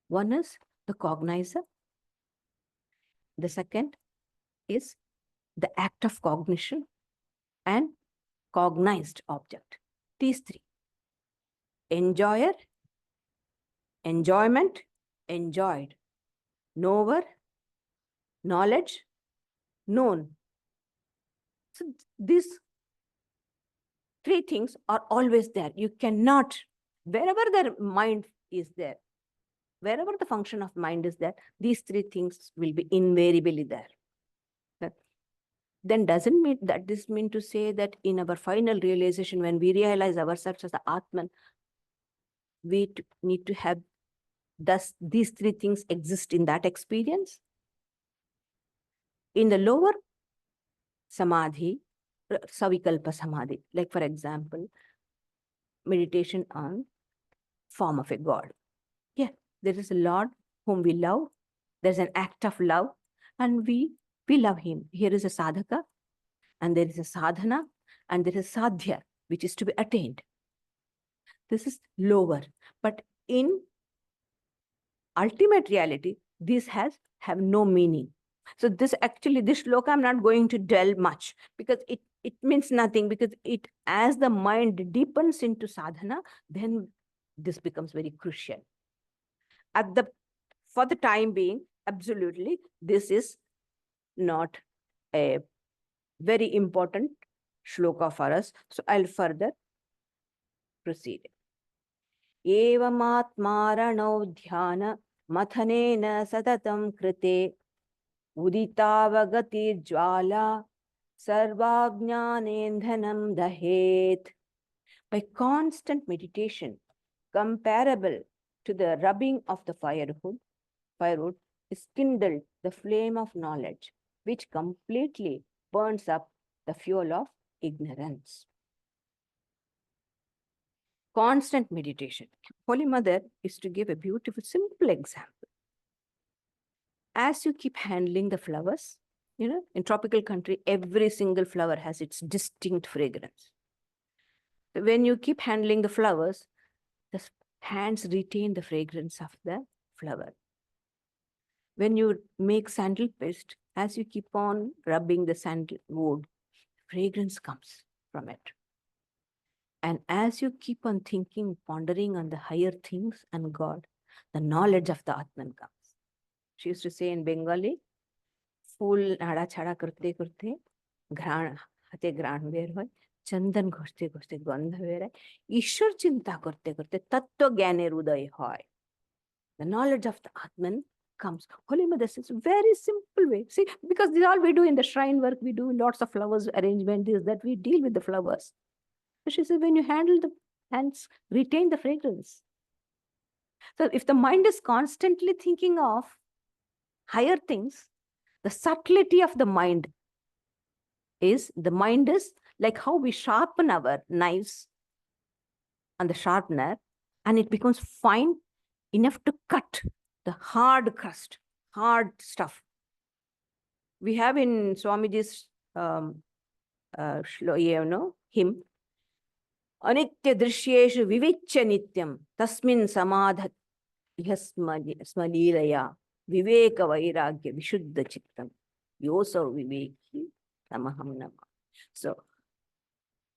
[SPEAKER 1] One is the cognizer. The second is the act of cognition and cognized object. These three. Enjoyer, enjoyment, enjoyed. Knower, knowledge, known. So these three things are always there. You cannot, wherever the mind is there, wherever the function of mind is there, these three things will be invariably there. Then doesn't mean that this mean to say that in our final realization, when we realize ourselves as the Atman, we need to have, does these three things exist in that experience? In the lower samadhi, savikalpa samadhi, like for example, meditation on form of a god. Yeah, there is a Lord whom we love. There's an act of love, and we love him. Here is a sadhaka, and there is a sadhana, and there is sadhya, which is to be attained. This is lower. But in ultimate reality, these have no meaning. So this actually, this shloka, I'm not going to delve much because it means nothing, because it, as the mind deepens into sadhana, then this becomes very crucial. For the time being, absolutely, this is not a very important shloka for us. So I'll further proceed. Evamatmaranau dhyana mathanena satatam krite uditavagati jwala sarvajnanendhanam dahet. By constant meditation, comparable to the rubbing of the firewood, is kindled the flame of knowledge, which completely burns up the fuel of ignorance. Constant meditation. Holy Mother is to give a beautiful, simple example. As you keep handling the flowers, in tropical country, every single flower has its distinct fragrance. When you keep handling the flowers, the hands retain the fragrance of the flower. When you make sandal paste, as you keep on rubbing the sandalwood, fragrance comes from it. And as you keep on thinking, pondering on the higher things and God, the knowledge of the Atman comes. She used to say in Bengali, "Fool nada chada kurte kurte, ghran hate ghran ber hoy, চন্দন ঘষতে ঘষতে গন্ধ বেরায়, ঈশ্বর চিন্তা করতে করতে তত্ত্ব জ্ঞানের উদয় হয়। The knowledge of the Atman comes. Holy Mother says, very simple way. See, because this is all we do in the shrine work, we do lots of flowers arrangement, is that we deal with the flowers. So she says, when you handle the hands, retain the fragrance. So if the mind is constantly thinking of higher things, the subtlety of the mind is like how we sharpen our knives on the sharpener, and it becomes fine enough to cut the hard crust, hard stuff. We have in Swamiji's hymn, Anitya drishyeshu vivicya nityam tasmin samadhat smalilaya viveka vairagya vishuddha chittam yoso viveki namaham nama. So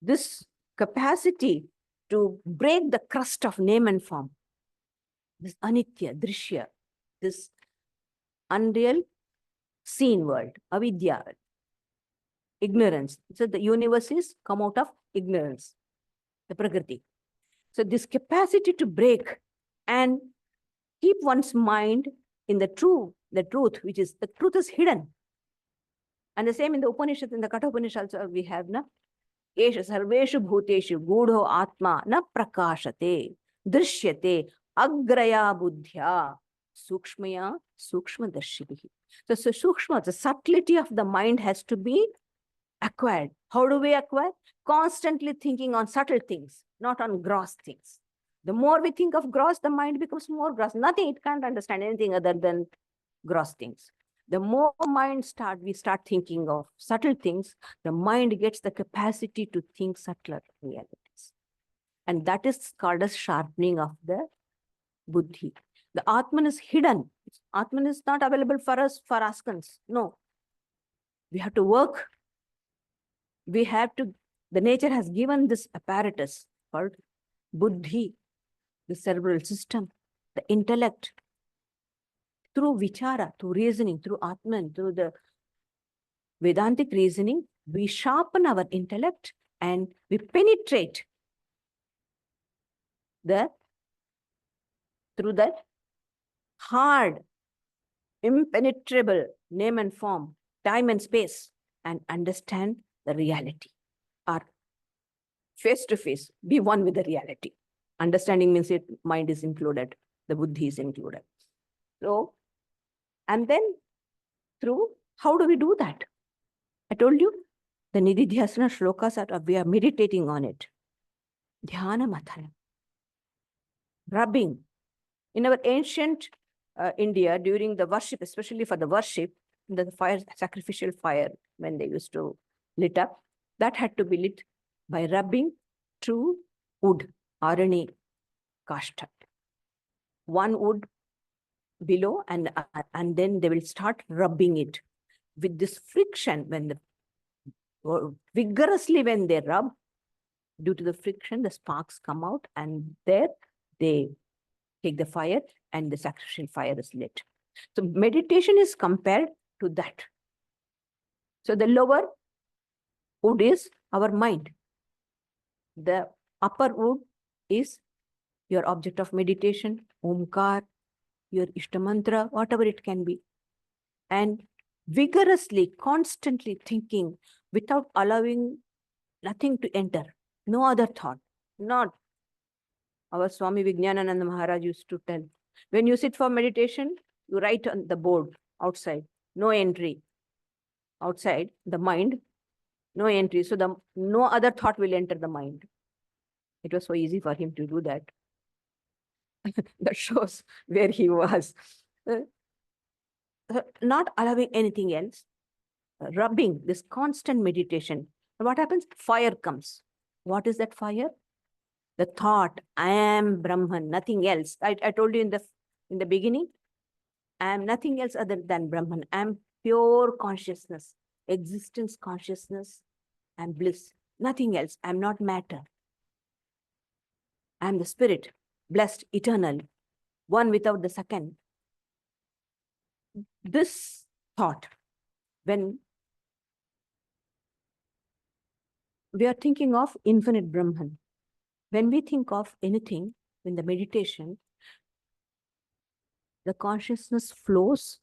[SPEAKER 1] this capacity to break the crust of name and form, this anitya, drishya, this unreal seen world, avidya, ignorance. So the universe is come out of ignorance, the prakriti. So this capacity to break and keep one's mind in the truth, which is, the truth is hidden. And the same in the Upanishads, in the Katha Upanishads we have, na, Esha sarveshu bhuteshu gudho atma na prakashate drishyate agraya buddhya sukshmaya sukshmadarshibhi. So sukshma, the subtlety of the mind has to be acquired. How do we acquire? Constantly thinking on subtle things, not on gross things. The more we think of gross, the mind becomes more gross. Nothing, it can't understand anything other than gross things. The more we start thinking of subtle things, the mind gets the capacity to think subtler realities. And that is called as sharpening of the buddhi. The Atman is hidden. Atman is not available for us, for askance. No. We have to work. The nature has given this apparatus called buddhi, the cerebral system, the intellect. Through vichara, through reasoning, through Atman, through the Vedantic reasoning, we sharpen our intellect and we penetrate through that hard, impenetrable name and form, time and space, and understand the reality, or face to face, be one with the reality. Understanding means mind is included, the buddhi is included. So, and then through, how do we do that? I told you, the nididhyasana shlokas we are meditating on it. Dhyana mathana. Rubbing. In our ancient India, during the worship, especially for the worship, the fire, sacrificial fire, when they used to lit up, that had to be lit by rubbing through wood, arani kashta. One wood below, and then they will start rubbing it. With this friction, vigorously when they rub, due to the friction, the sparks come out, and there they take the fire, and the sacrificial fire is lit. So meditation is compared to that. So the lower wood is our mind. The upper wood is your object of meditation, omkar, your ishta mantra, whatever it can be. And vigorously, constantly thinking without allowing nothing to enter, no other thought. Not our Swami Vijnanananda Maharaj used to tell, when you sit for meditation, you write on the board outside, no entry. Outside the mind, no entry. So no other thought will enter the mind. It was so easy for him to do that. That shows where he was. Not allowing anything else, rubbing, this constant meditation. What happens? Fire comes. What is that fire? The thought, I am Brahman, nothing else. I told you in the beginning, I am nothing else other than Brahman. I am pure consciousness, existence consciousness, and bliss. Nothing else. I am not matter. I am the spirit, blessed, eternal, one without the second. This thought, when we are thinking of infinite Brahman. When we think of anything in the meditation, the consciousness flows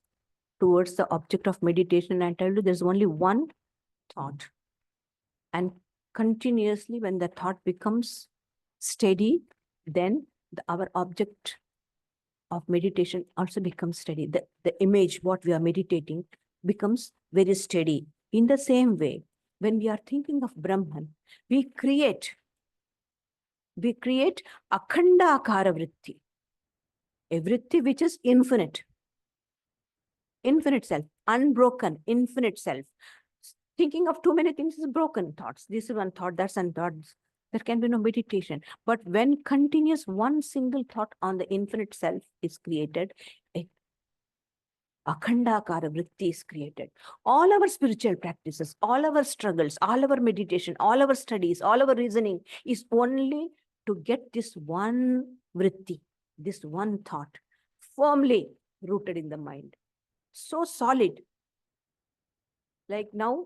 [SPEAKER 1] towards the object of meditation. And I tell you, there's only one thought. And continuously, when the thought becomes steady, then our object of meditation also becomes steady. The image, what we are meditating, becomes very steady. In the same way, when we are thinking of Brahman, we create akhanda akara vritti, a vritti which is infinite self, unbroken, infinite self. Thinking of too many things is broken thoughts. This is one thought, that's one thought. There can be no meditation. But when continuous one single thought on the infinite self is created, a akhandakara vritti is created. All our spiritual practices, all our struggles, all our meditation, all our studies, all our reasoning is only to get this one vritti, this one thought, firmly rooted in the mind. So solid. Like now,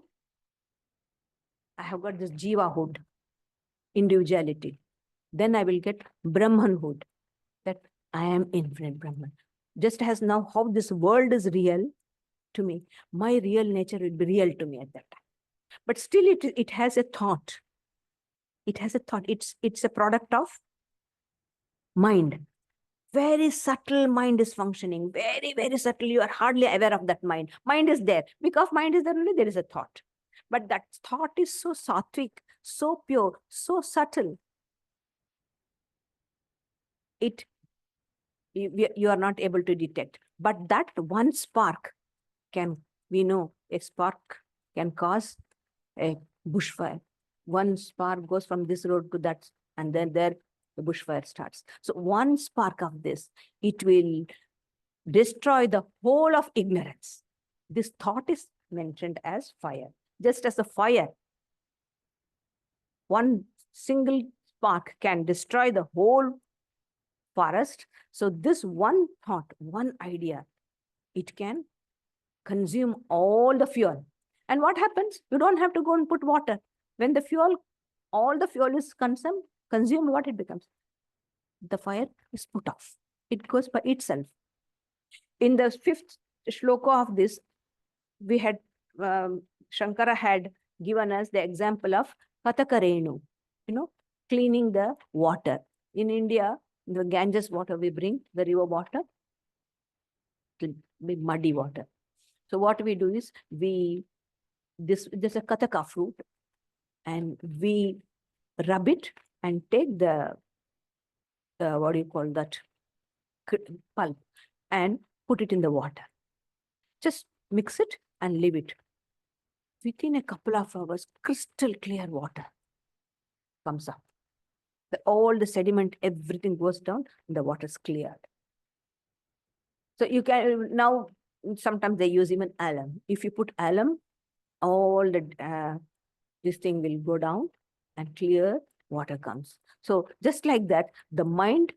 [SPEAKER 1] I have got this jivahood, individuality. Then I will get Brahmanhood, that I am infinite Brahman. Just as now how this world is real to me, my real nature will be real to me at that time. But still it has a thought. It has a thought. It's a product of mind. Very subtle mind is functioning. Very, very subtle. You are hardly aware of that mind. Mind is there. Because mind is there only, there is a thought. But that thought is so sattvic, so pure, so subtle. You are not able to detect. But that one spark we know a spark can cause a bushfire. One spark goes from this road to that, and then there the bushfire starts. So one spark of this, it will destroy the whole of ignorance. This thought is mentioned as fire. Just as a fire, one single spark can destroy the whole forest. So this one thought, one idea, it can consume all the fuel. And what happens? You don't have to go and put water. When all the fuel is consumed, what it becomes? The fire is put off. It goes by itself. In the 5th shloka of this, we had, Shankara had given us the example of Katakarenu, cleaning the water. In India, the Ganges water we bring, the river water, it will be muddy water. So what we do is, there's a kataka fruit, and we rub it and take the, what do you call that, pulp, and put it in the water. Just mix it and leave it. Within a couple of hours, crystal clear water comes up. All the sediment, everything goes down, and the water is cleared. So you can, now, sometimes they use even alum. If you put alum, all the, this thing will go down and clear water comes. So just like that, the mind,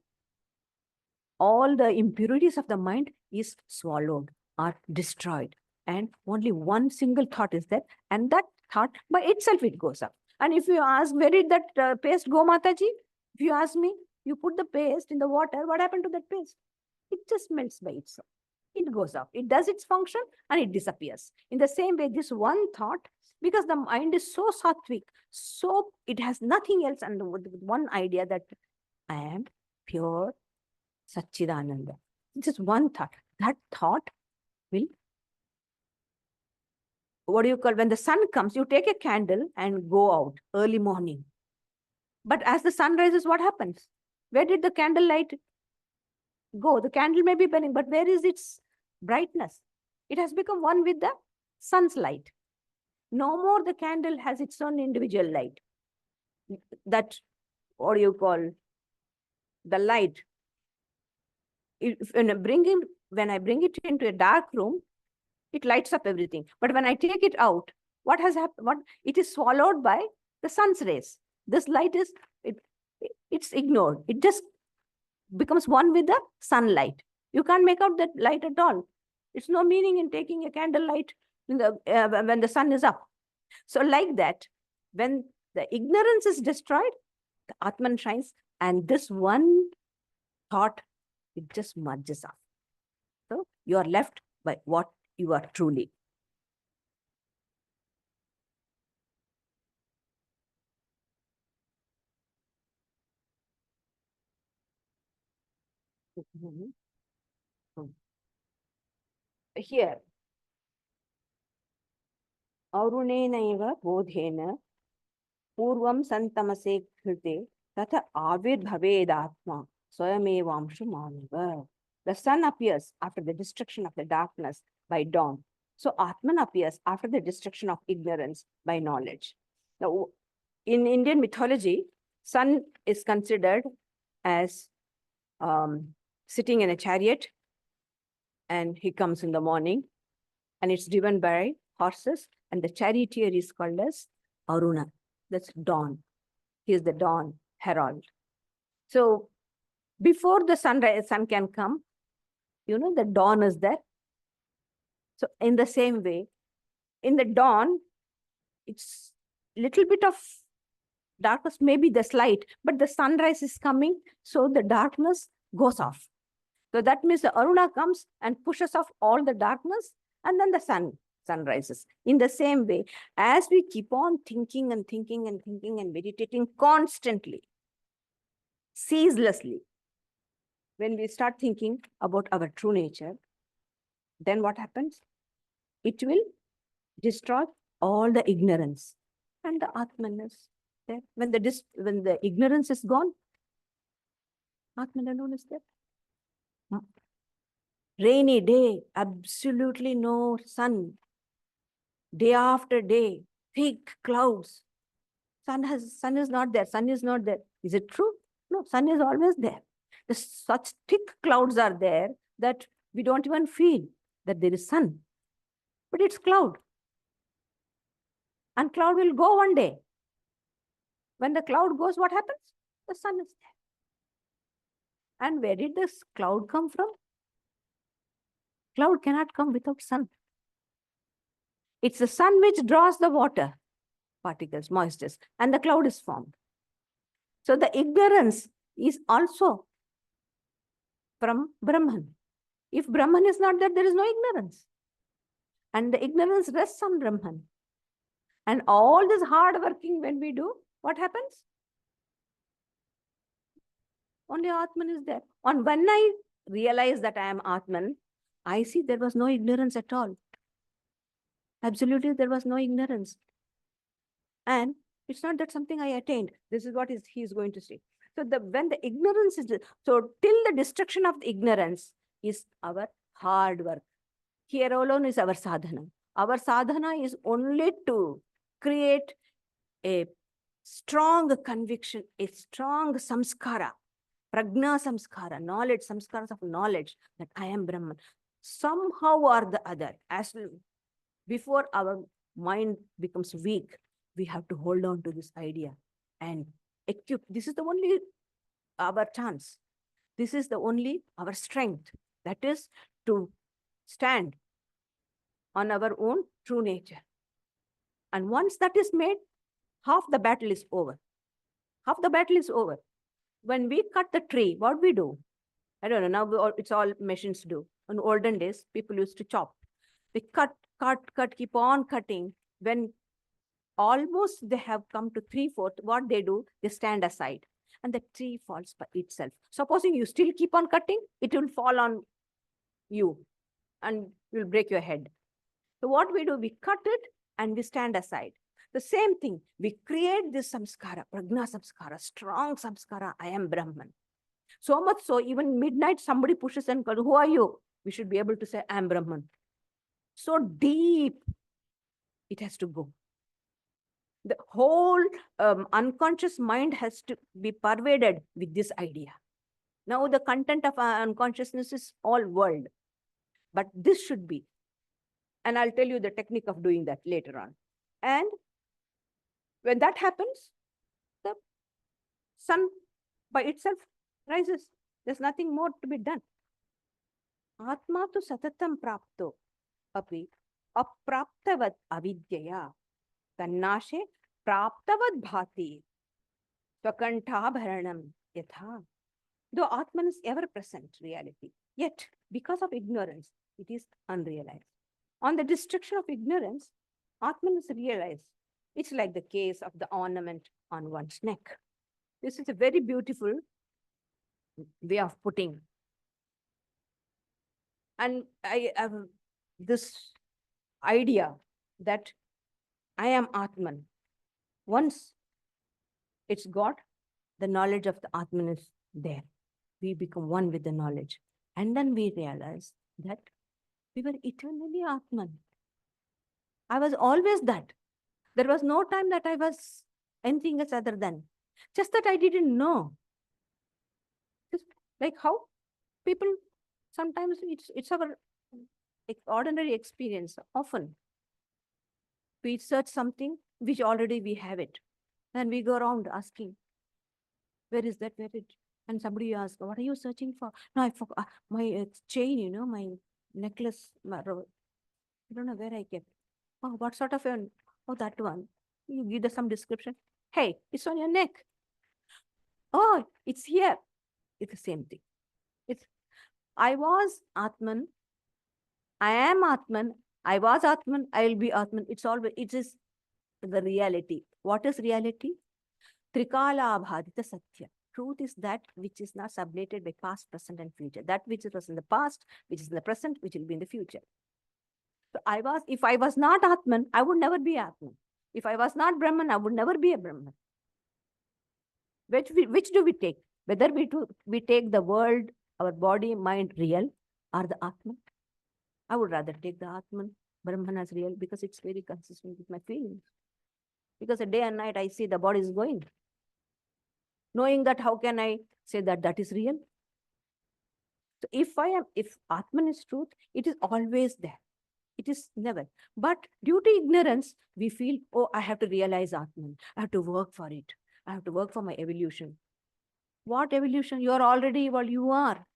[SPEAKER 1] all the impurities of the mind is swallowed or destroyed. And only one single thought is there. And that thought by itself, it goes up. And if you ask, where did that paste go, Mataji? If you ask me, you put the paste in the water, what happened to that paste? It just melts by itself. It goes up. It does its function and it disappears. In the same way, this one thought, because the mind is so sattvic, so it has nothing else, and one idea that I am pure Satchidananda. Just one thought. That thought will, what do you call, when the sun comes, you take a candle and go out early morning. But as the sun rises, what happens? Where did the candle light go? The candle may be burning, but where is its brightness? It has become one with the sun's light. No more the candle has its own individual light. That, what do you call, the light. When I bring it into a dark room, it lights up everything. But when I take it out, what has happened? It is swallowed by the sun's rays. This light is, it's ignored. It just becomes one with the sunlight. You can't make out that light at all. It's no meaning in taking a candle light when the sun is up. So like that, when the ignorance is destroyed, the Atman shines, and this one thought, it just merges off. So you are left by what you are truly. Here, Arunenaiva bodhena purvam santamase krite tata avirbhavedatma swayamevamshu manava. The sun appears after the destruction of the darkness by dawn. So Atman appears after the destruction of ignorance by knowledge. Now, in Indian mythology, sun is considered as sitting in a chariot, and he comes in the morning, and it's driven by horses, and the charioteer is called as Aruna. That's dawn. He is the dawn herald. So before the sun can come, the dawn is there. So in the same way, in the dawn, it's little bit of darkness, maybe the slight, but the sunrise is coming, so the darkness goes off. So that means the Aruna comes and pushes off all the darkness, and then the sun rises. In the same way, as we keep on thinking and thinking and thinking and meditating constantly, ceaselessly, when we start thinking about our true nature, then what happens? It will destroy all the ignorance, and the Atman is there. When the ignorance is gone, Atman alone is there. Rainy day, absolutely no sun. Day after day, thick clouds. Sun is not there. Sun is not there. Is it true? No, sun is always there. Such thick clouds are there that we don't even feel that there is sun. But it's cloud. And cloud will go one day. When the cloud goes, what happens? The sun is there. And where did this cloud come from? Cloud cannot come without sun. It's the sun which draws the water particles, moistures, and the cloud is formed. So the ignorance is also from Brahman. If Brahman is not there, there is no ignorance. And the ignorance rests on Brahman. And all this hard working when we do, what happens? Only Atman is there. And when I realize that I am Atman, I see there was no ignorance at all. Absolutely, there was no ignorance. And it's not that something I attained. This is what he is going to say. So when the ignorance is, so till the destruction of the ignorance is our hard work. Here alone is our sadhana. Our sadhana is only to create a strong conviction, a strong samskara, prajna samskara, knowledge, samskaras of knowledge that I am Brahman. Somehow or the other, as before our mind becomes weak, we have to hold on to this idea and equip. This is the only our chance. This is the only our strength. That is to stand on our own true nature. And once that is made, half the battle is over. Half the battle is over. When we cut the tree, what we do? I don't know, now it's all machines do. In olden days, people used to chop. They cut, keep on cutting. When almost they have come to 3/4, what they do, they stand aside and the tree falls by itself. Supposing you still keep on cutting, it will fall on you and will break your head. So what we do, we cut it and we stand aside. The same thing, we create this samskara, prajna samskara, strong samskara, I am Brahman. So much so, even midnight, somebody pushes and calls, who are you? We should be able to say, I am Brahman. So deep, it has to go. The whole unconscious mind has to be pervaded with this idea. Now the content of our unconsciousness is all world. But this should be. And I'll tell you the technique of doing that later on. And when that happens, the sun by itself rises. There's nothing more to be done. Atma tu satatam prapto api apraptavat avidyaya tannashe praptavad bhati swakanthabharanam yatha. Though Atman is ever present reality, yet because of ignorance, it is unrealized. On the destruction of ignorance, Atman is realized. It's like the case of the ornament on one's neck. This is a very beautiful way of putting. And I have this idea that I am Atman. Once it's got, the knowledge of the Atman is there. We become one with the knowledge. And then we realize that we were eternally Atman. I was always that. There was no time that I was anything else other than. Just that I didn't know. Just like how people, sometimes it's our ordinary experience. Often we search something which already we have it. And we go around asking, where is that? Where it? And somebody asks, what are you searching for? No, I forgot my chain, my necklace. I don't know where I kept. Oh, what sort of an? Oh, that one. You give us some description. Hey, it's on your neck. Oh, it's here. It's the same thing. I was Atman. I am Atman. I was Atman. I will be Atman. It is the reality. What is reality? Trikala abhadita satya. Truth is that which is not sublated by past, present, and future. That which was in the past, which is in the present, which will be in the future. So if I was not Atman, I would never be Atman. If I was not Brahman, I would never be a Brahman. Which do we take? Whether we take the world, our body, mind real, or the Atman? I would rather take the Atman, Brahman as real, because it's very consistent with my feelings. Because a day and night I see the body is going. Knowing that, how can I say that that is real? So if Atman is truth, it is always there. It is never. But due to ignorance, we feel, oh, I have to realize Atman. I have to work for it. I have to work for my evolution. What evolution? You are already evolved. You are.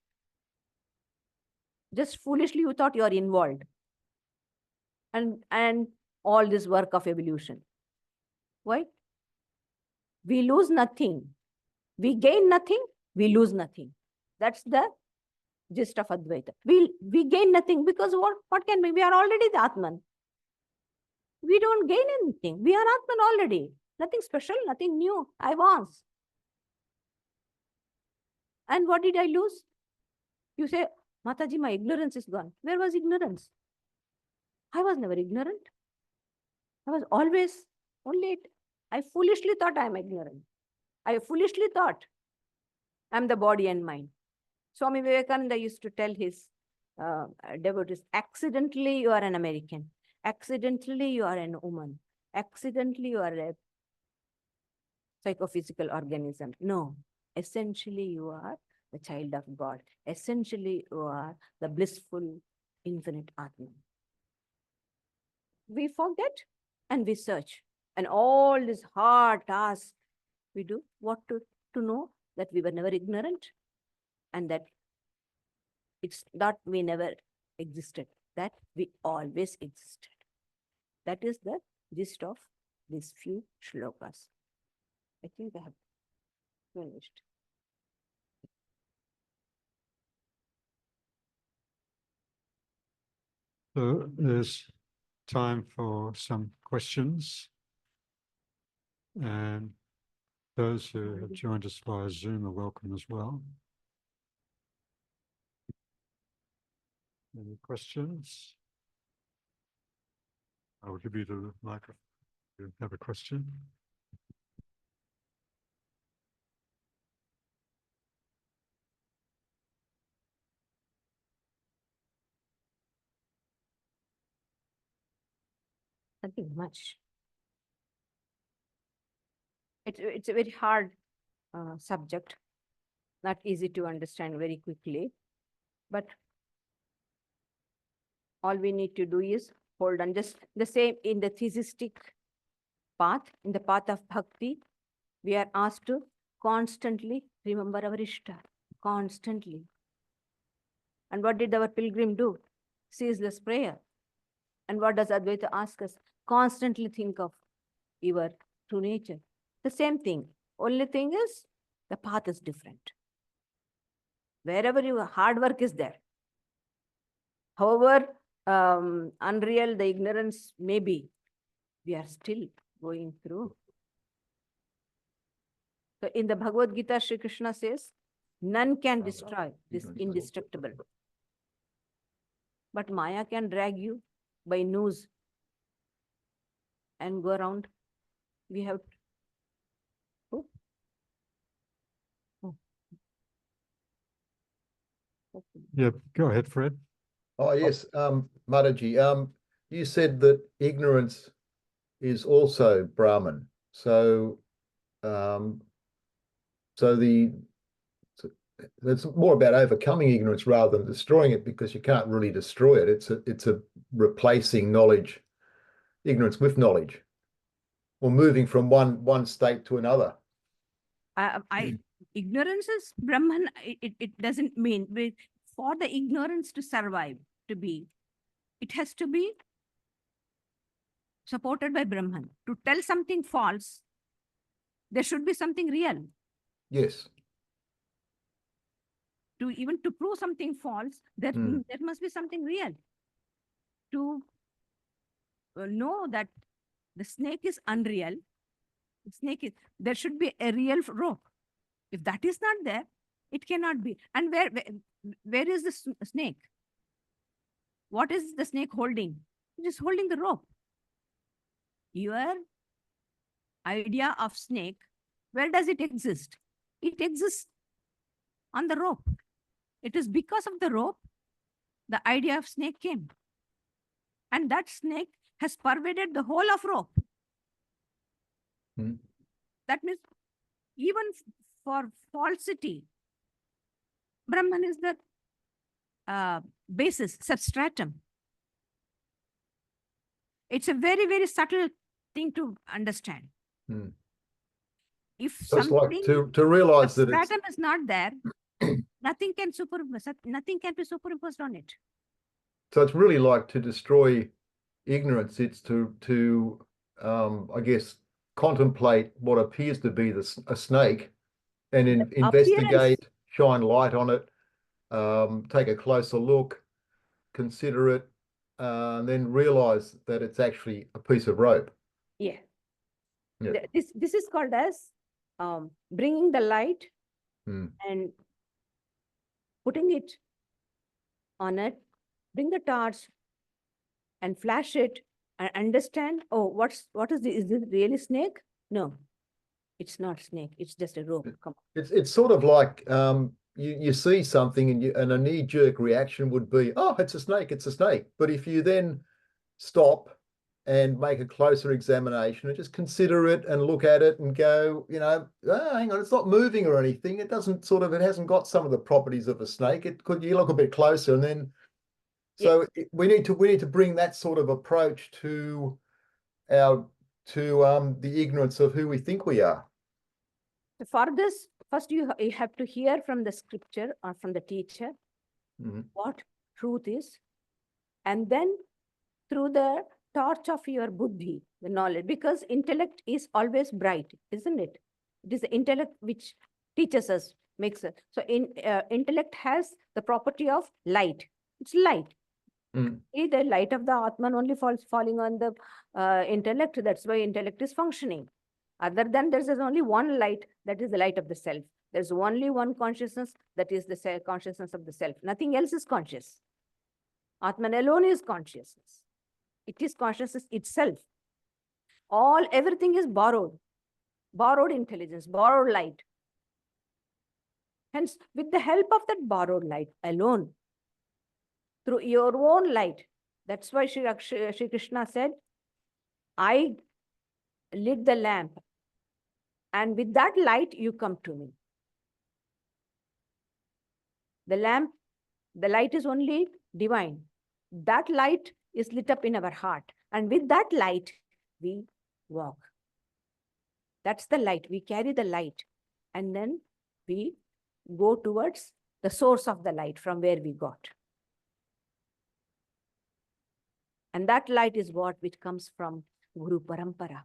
[SPEAKER 1] Just foolishly you thought you are involved. And all this work of evolution. Why? We lose nothing. We gain nothing. We lose nothing. That's the gist of Advaita. We gain nothing because what can we? We are already the Atman. We don't gain anything. We are Atman already. Nothing special, nothing new. I was. And what did I lose? You say, Mataji, my ignorance is gone. Where was ignorance? I was never ignorant. I was always only. I foolishly thought I am ignorant. I foolishly thought I am the body and mind. Swami Vivekananda used to tell his devotees, accidentally you are an American. Accidentally you are a woman. Accidentally you are a psychophysical organism. No, essentially you are the child of God. Essentially you are the blissful infinite Atman. We forget and we search. And all this hard task we do, what to know that we were never ignorant and that it's not we never existed, that we always existed. That is the gist of these few shlokas. I think I have finished.
[SPEAKER 2] So there's time for some questions. And those who have joined us via Zoom are welcome as well. Any questions? I will give you the microphone. You have a question?
[SPEAKER 1] Nothing much. It's a very hard subject, not easy to understand very quickly, but all we need to do is hold on. Just the same in the theistic path, in the path of bhakti, we are asked to constantly remember our Ishta, constantly. And what did our pilgrim do? Ceaseless prayer. And what does Advaita ask us? Constantly think of your true nature. The same thing. Only thing is the path is different. Wherever your hard work is there. However unreal the ignorance may be, we are still going through. So in the Bhagavad Gita, Sri Krishna says, none can destroy this indestructible. But Maya can drag you by nose and go around. We have oh. Oh. Okay.
[SPEAKER 2] Yeah, go ahead, Fred.
[SPEAKER 3] Oh, yes, Mataji, you said that ignorance is also Brahman. So, it's more about overcoming ignorance rather than destroying it, because you can't really destroy it. It's a replacing knowledge, ignorance with knowledge, or moving from one state to another.
[SPEAKER 1] Ignorance is Brahman. It doesn't mean for the ignorance to survive, to be, it has to be supported by Brahman. To tell something false, there should be something real.
[SPEAKER 3] Yes.
[SPEAKER 1] To prove something false, there must be something real. To know that the snake is unreal, there should be a real rope. If that is not there, it cannot be. And where is the snake? What is the snake holding? It is holding the rope. Your idea of snake, where does it exist? It exists on the rope. It is because of the rope the idea of snake came. And that snake has pervaded the whole of rope. That means even for falsity, Brahman is the basis, substratum. It's a very, very subtle thing to understand. If
[SPEAKER 3] So it's
[SPEAKER 1] something
[SPEAKER 3] like to realize that it's
[SPEAKER 1] substratum is not there, nothing can be superimposed on it.
[SPEAKER 3] So it's really like to destroy ignorance. It's to I guess, contemplate what appears to be a snake and investigate, shine light on it, take a closer look, consider it, and then realize that it's actually a piece of rope.
[SPEAKER 1] Yeah.
[SPEAKER 3] Yeah.
[SPEAKER 1] This is called as bringing the light and putting it on it, bring the torch and flash it and understand, oh, what is this really snake? No, it's not snake. It's just a rope. Come on.
[SPEAKER 3] It's sort of like you see something and a knee-jerk reaction would be, oh, it's a snake, it's a snake. But if you then stop and make a closer examination and just consider it and look at it and go, hang on, it's not moving or anything. It hasn't got some of the properties of a snake. You look a bit closer and then, so we need to bring that sort of approach to the ignorance of who we think we are.
[SPEAKER 1] For this, first you have to hear from the scripture or from the teacher what truth is, and then through the torch of your buddhi, the knowledge, because intellect is always bright, isn't it? It is the intellect which teaches us, makes it. So intellect has the property of light. It's light. The light of the Atman only falling on the intellect. That's why intellect is functioning. Other than there's only one light, that is the light of the self. There's only one consciousness, that is the consciousness of the self. Nothing else is conscious. Atman alone is consciousness. It is consciousness itself. Everything is borrowed intelligence, borrowed light. Hence, with the help of that borrowed light alone, through your own light, that's why Sri Krishna said, I lit the lamp, and with that light you come to me. The light is only divine. That light is lit up in our heart, and with that light we walk. That's the light. We carry the light, and then we go towards the source of the light from where we got. And that light is which comes from Guru Parampara.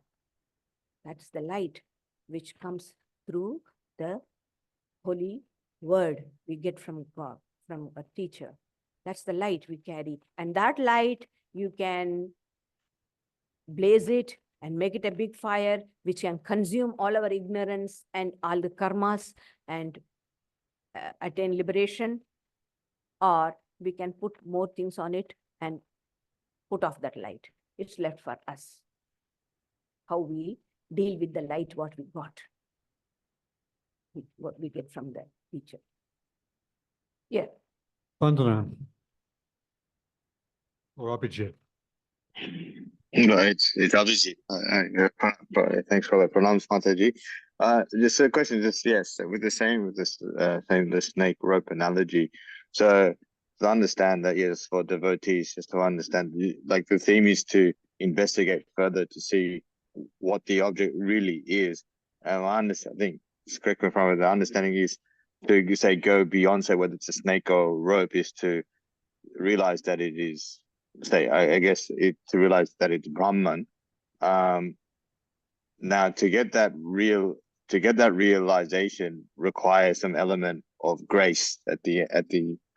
[SPEAKER 1] That's the light which comes through the holy word we get from God, from a teacher. That's the light we carry. And that light, you can blaze it and make it a big fire, which can consume all our ignorance and all the karmas and attain liberation. Or we can put more things on it and put off that light. It's left for us. How we deal with the light, what we got, what we get from the teacher. Yeah.
[SPEAKER 2] Vandana. Or Abhijit.
[SPEAKER 4] No, it's Abhijit. Thanks for the pronouns, Mataji. Just a question, just yes, with the snake rope analogy. So to understand that, yes, for devotees, just to understand, like the theme is to investigate further to see what the object really is. And I understand, I think, just correct me if I'm wrong, the understanding is to say go beyond, say whether it's a snake or rope, is to realize that it is, say, I guess to realize that it's Brahman. Now to get that realization requires some element of grace at the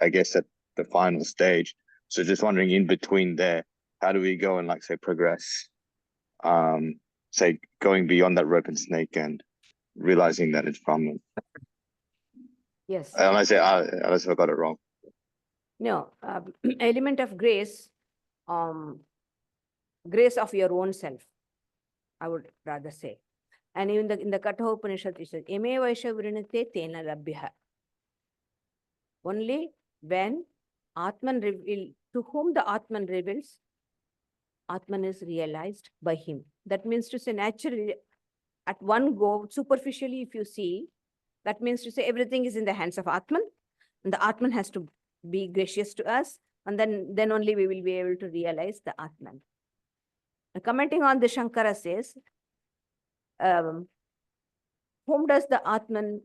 [SPEAKER 4] I guess at the final stage. So just wondering, in between there, how do we go and, like, say, progress? Say going beyond that rope and snake and realizing that it's Brahman.
[SPEAKER 1] Yes.
[SPEAKER 4] Unless I got it wrong.
[SPEAKER 1] No, element of grace, grace of your own self, I would rather say. And even in the Katha Upanishad, it says, Eme Vaisha Virinate Tena Labhya. Only when Atman reveal, to whom the Atman reveals, Atman is realized by him. That means to say, naturally, at one go, superficially, if you see, that means to say everything is in the hands of Atman, and the Atman has to be gracious to us, and then only we will be able to realize the Atman. And commenting on the Shankara says, whom does the Atman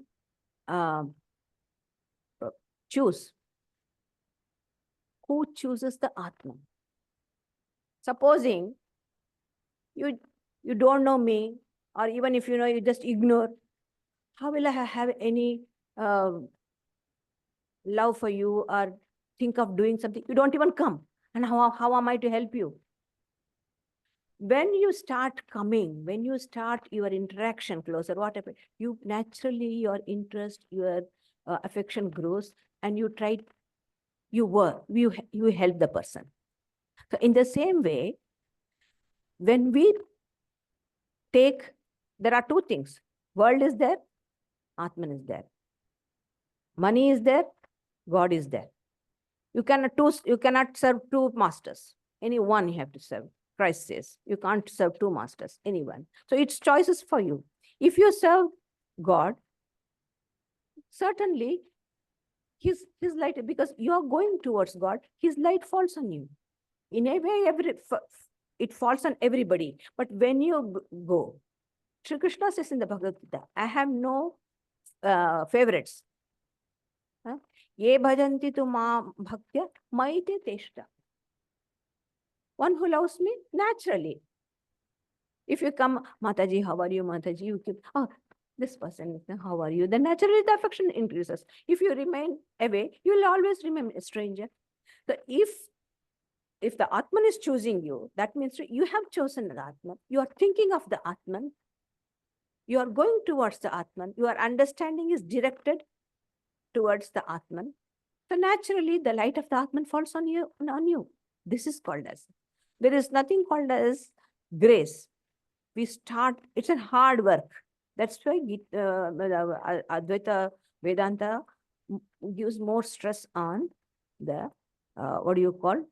[SPEAKER 1] choose? Who chooses the Atman? Supposing you don't know me, or even if you know, you just ignore, how will I have any love for you or think of doing something? You don't even come. And how am I to help you? When you start coming, when you start your interaction closer, whatever, you naturally, your interest, your affection grows, and you try, you help the person. So in the same way, when we take, there are two things. World is there, Atman is there. Money is there, God is there. You cannot serve two masters. Any one you have to serve. Christ says, you can't serve two masters, anyone. So it's choices for you. If you serve God, certainly his light, because you are going towards God, his light falls on you. In a way, it falls on everybody. But when you go, Sri Krishna says in the Bhagavad Gita, I have no favorites. Ye bhajanti tu ma bhaktya maite teshta. One who loves me naturally. If you come, Mataji, how are you, Mataji? You keep, oh, this person, how are you? Then naturally the affection increases. If you remain away, you will always remain a stranger. So if the Atman is choosing you, that means you have chosen the Atman. You are thinking of the Atman. You are going towards the Atman. Your understanding is directed towards the Atman. So naturally, the light of the Atman falls on you. This is called as. There is nothing called as grace. We start, it's a hard work. That's why Advaita Vedanta gives more stress on the, what do you call?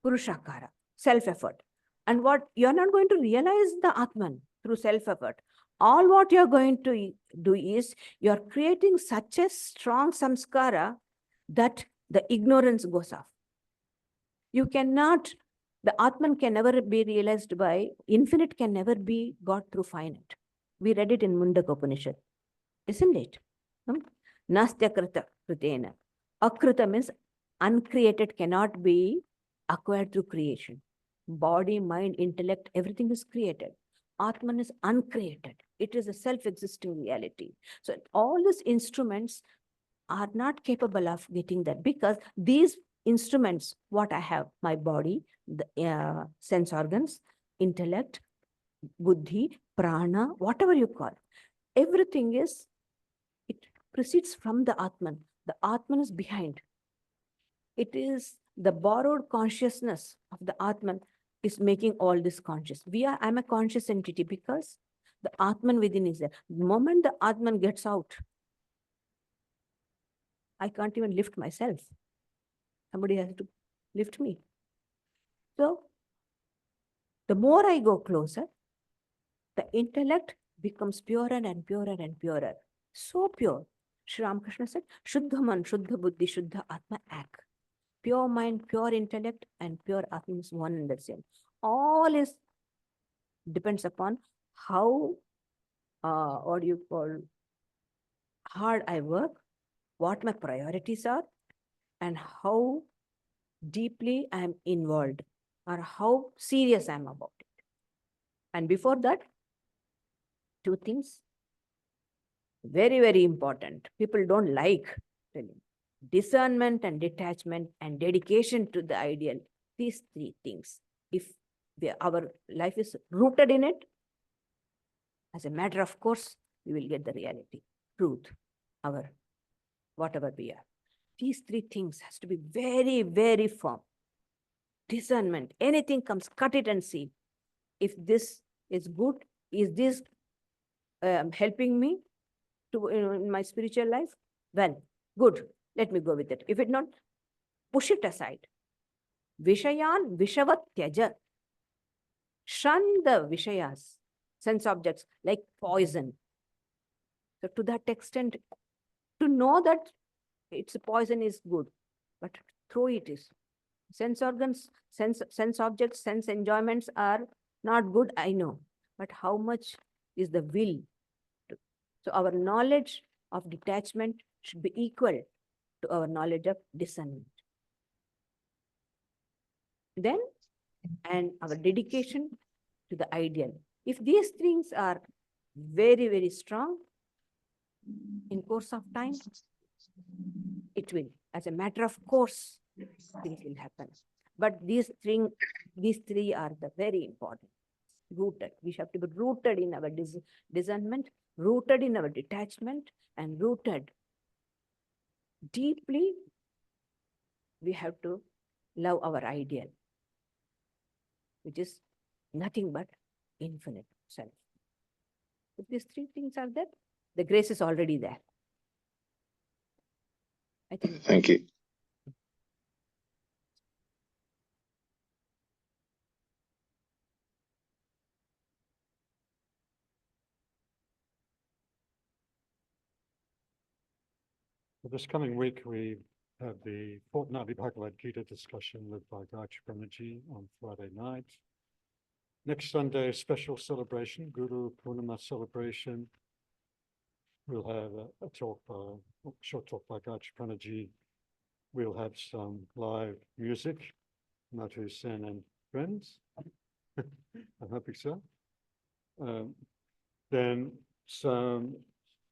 [SPEAKER 1] Purushakara, self-effort. And what you're not going to realize the Atman through self-effort. All what you're going to do is you're creating such a strong samskara that the ignorance goes off. You cannot, the Atman can never be realized by, infinite can never be got through finite. We read it in Mundaka Upanishad, isn't it? Nastya krita kritena. Akrita means uncreated cannot be acquired through creation. Body, mind, intellect, everything is created. Atman is uncreated. It is a self-existing reality. So all these instruments are not capable of getting that, because these instruments, what I have, my body, the sense organs, intellect, buddhi, prana, whatever you call, everything is, it proceeds from the Atman. The Atman is behind. It is the borrowed consciousness of the Atman is making all this conscious. I'm a conscious entity because the Atman within is there. The moment the Atman gets out, I can't even lift myself. Somebody has to lift me. So the more I go closer, the intellect becomes purer and purer and purer. So pure. Sri Ramakrishna said, Shuddha Man, Shuddha Buddhi, Shuddha Atma Ak. Pure mind, pure intellect, and pure Atma is one and the same. All is depends upon how, what do you call, hard I work, what my priorities are, and how deeply I am involved, or how serious I am about it. And before that, two things, very, very important. People don't like telling. Discernment and detachment and dedication to the ideal. These three things. If our life is rooted in it, as a matter of course, we will get the reality, truth, our whatever we are. These three things has to be very, very firm. Discernment, anything comes, cut it and see. If this is good, is this helping me to in my spiritual life? Well, good, let me go with it. If it not, push it aside. Vishayan vishavat tyaja. Shun the vishayas, sense objects, like poison. So to that extent, to know that it's a poison is good, but through it is. Sense organs, sense objects, sense enjoyments are not good, I know. But how much is the will? So our knowledge of detachment should be equal to our knowledge of discernment. Then, and our dedication to the ideal. If these things are very, very strong, in course of time, it will, as a matter of course, things will happen. But these three are the very important. Rooted. We have to be rooted in our discernment, rooted in our detachment, and rooted deeply. We have to love our ideal, which is nothing but infinite self. If these three things are there, the grace is already there. I think.
[SPEAKER 4] Thank you.
[SPEAKER 2] For this coming week, we have the fortnightly Bhagavad Gita discussion with Pravrajika on Friday night. Next Sunday, a special celebration, Guru Purnima celebration. We'll have a talk, a short talk by Pravrajika. We'll have some live music, Madhu Sen and friends. I'm hoping so. Then some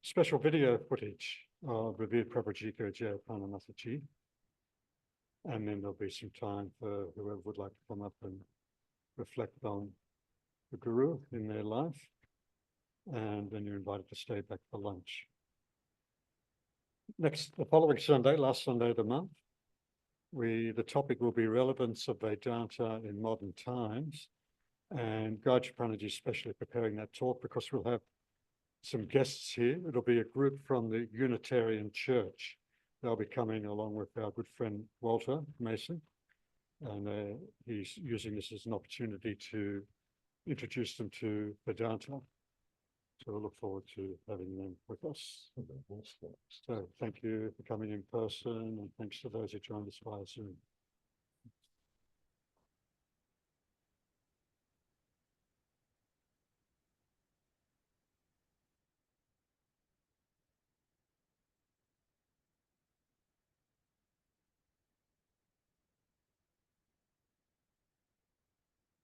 [SPEAKER 2] special video footage of revered Pravrajika Jayapana Mataji. And then there'll be some time for whoever would like to come up and reflect on the Guru in their life. And then you're invited to stay back for lunch. The following Sunday, last Sunday of the month, the topic will be relevance of Vedanta in modern times. And Pravrajika is especially preparing that talk because we'll have some guests here. It'll be a group from the Unitarian Church. They'll be coming along with our good friend Walter Mason. And he's using this as an opportunity to introduce them to Vedanta. So we'll look forward to having them with us. So thank you for coming in person, and thanks to those who joined us via Zoom.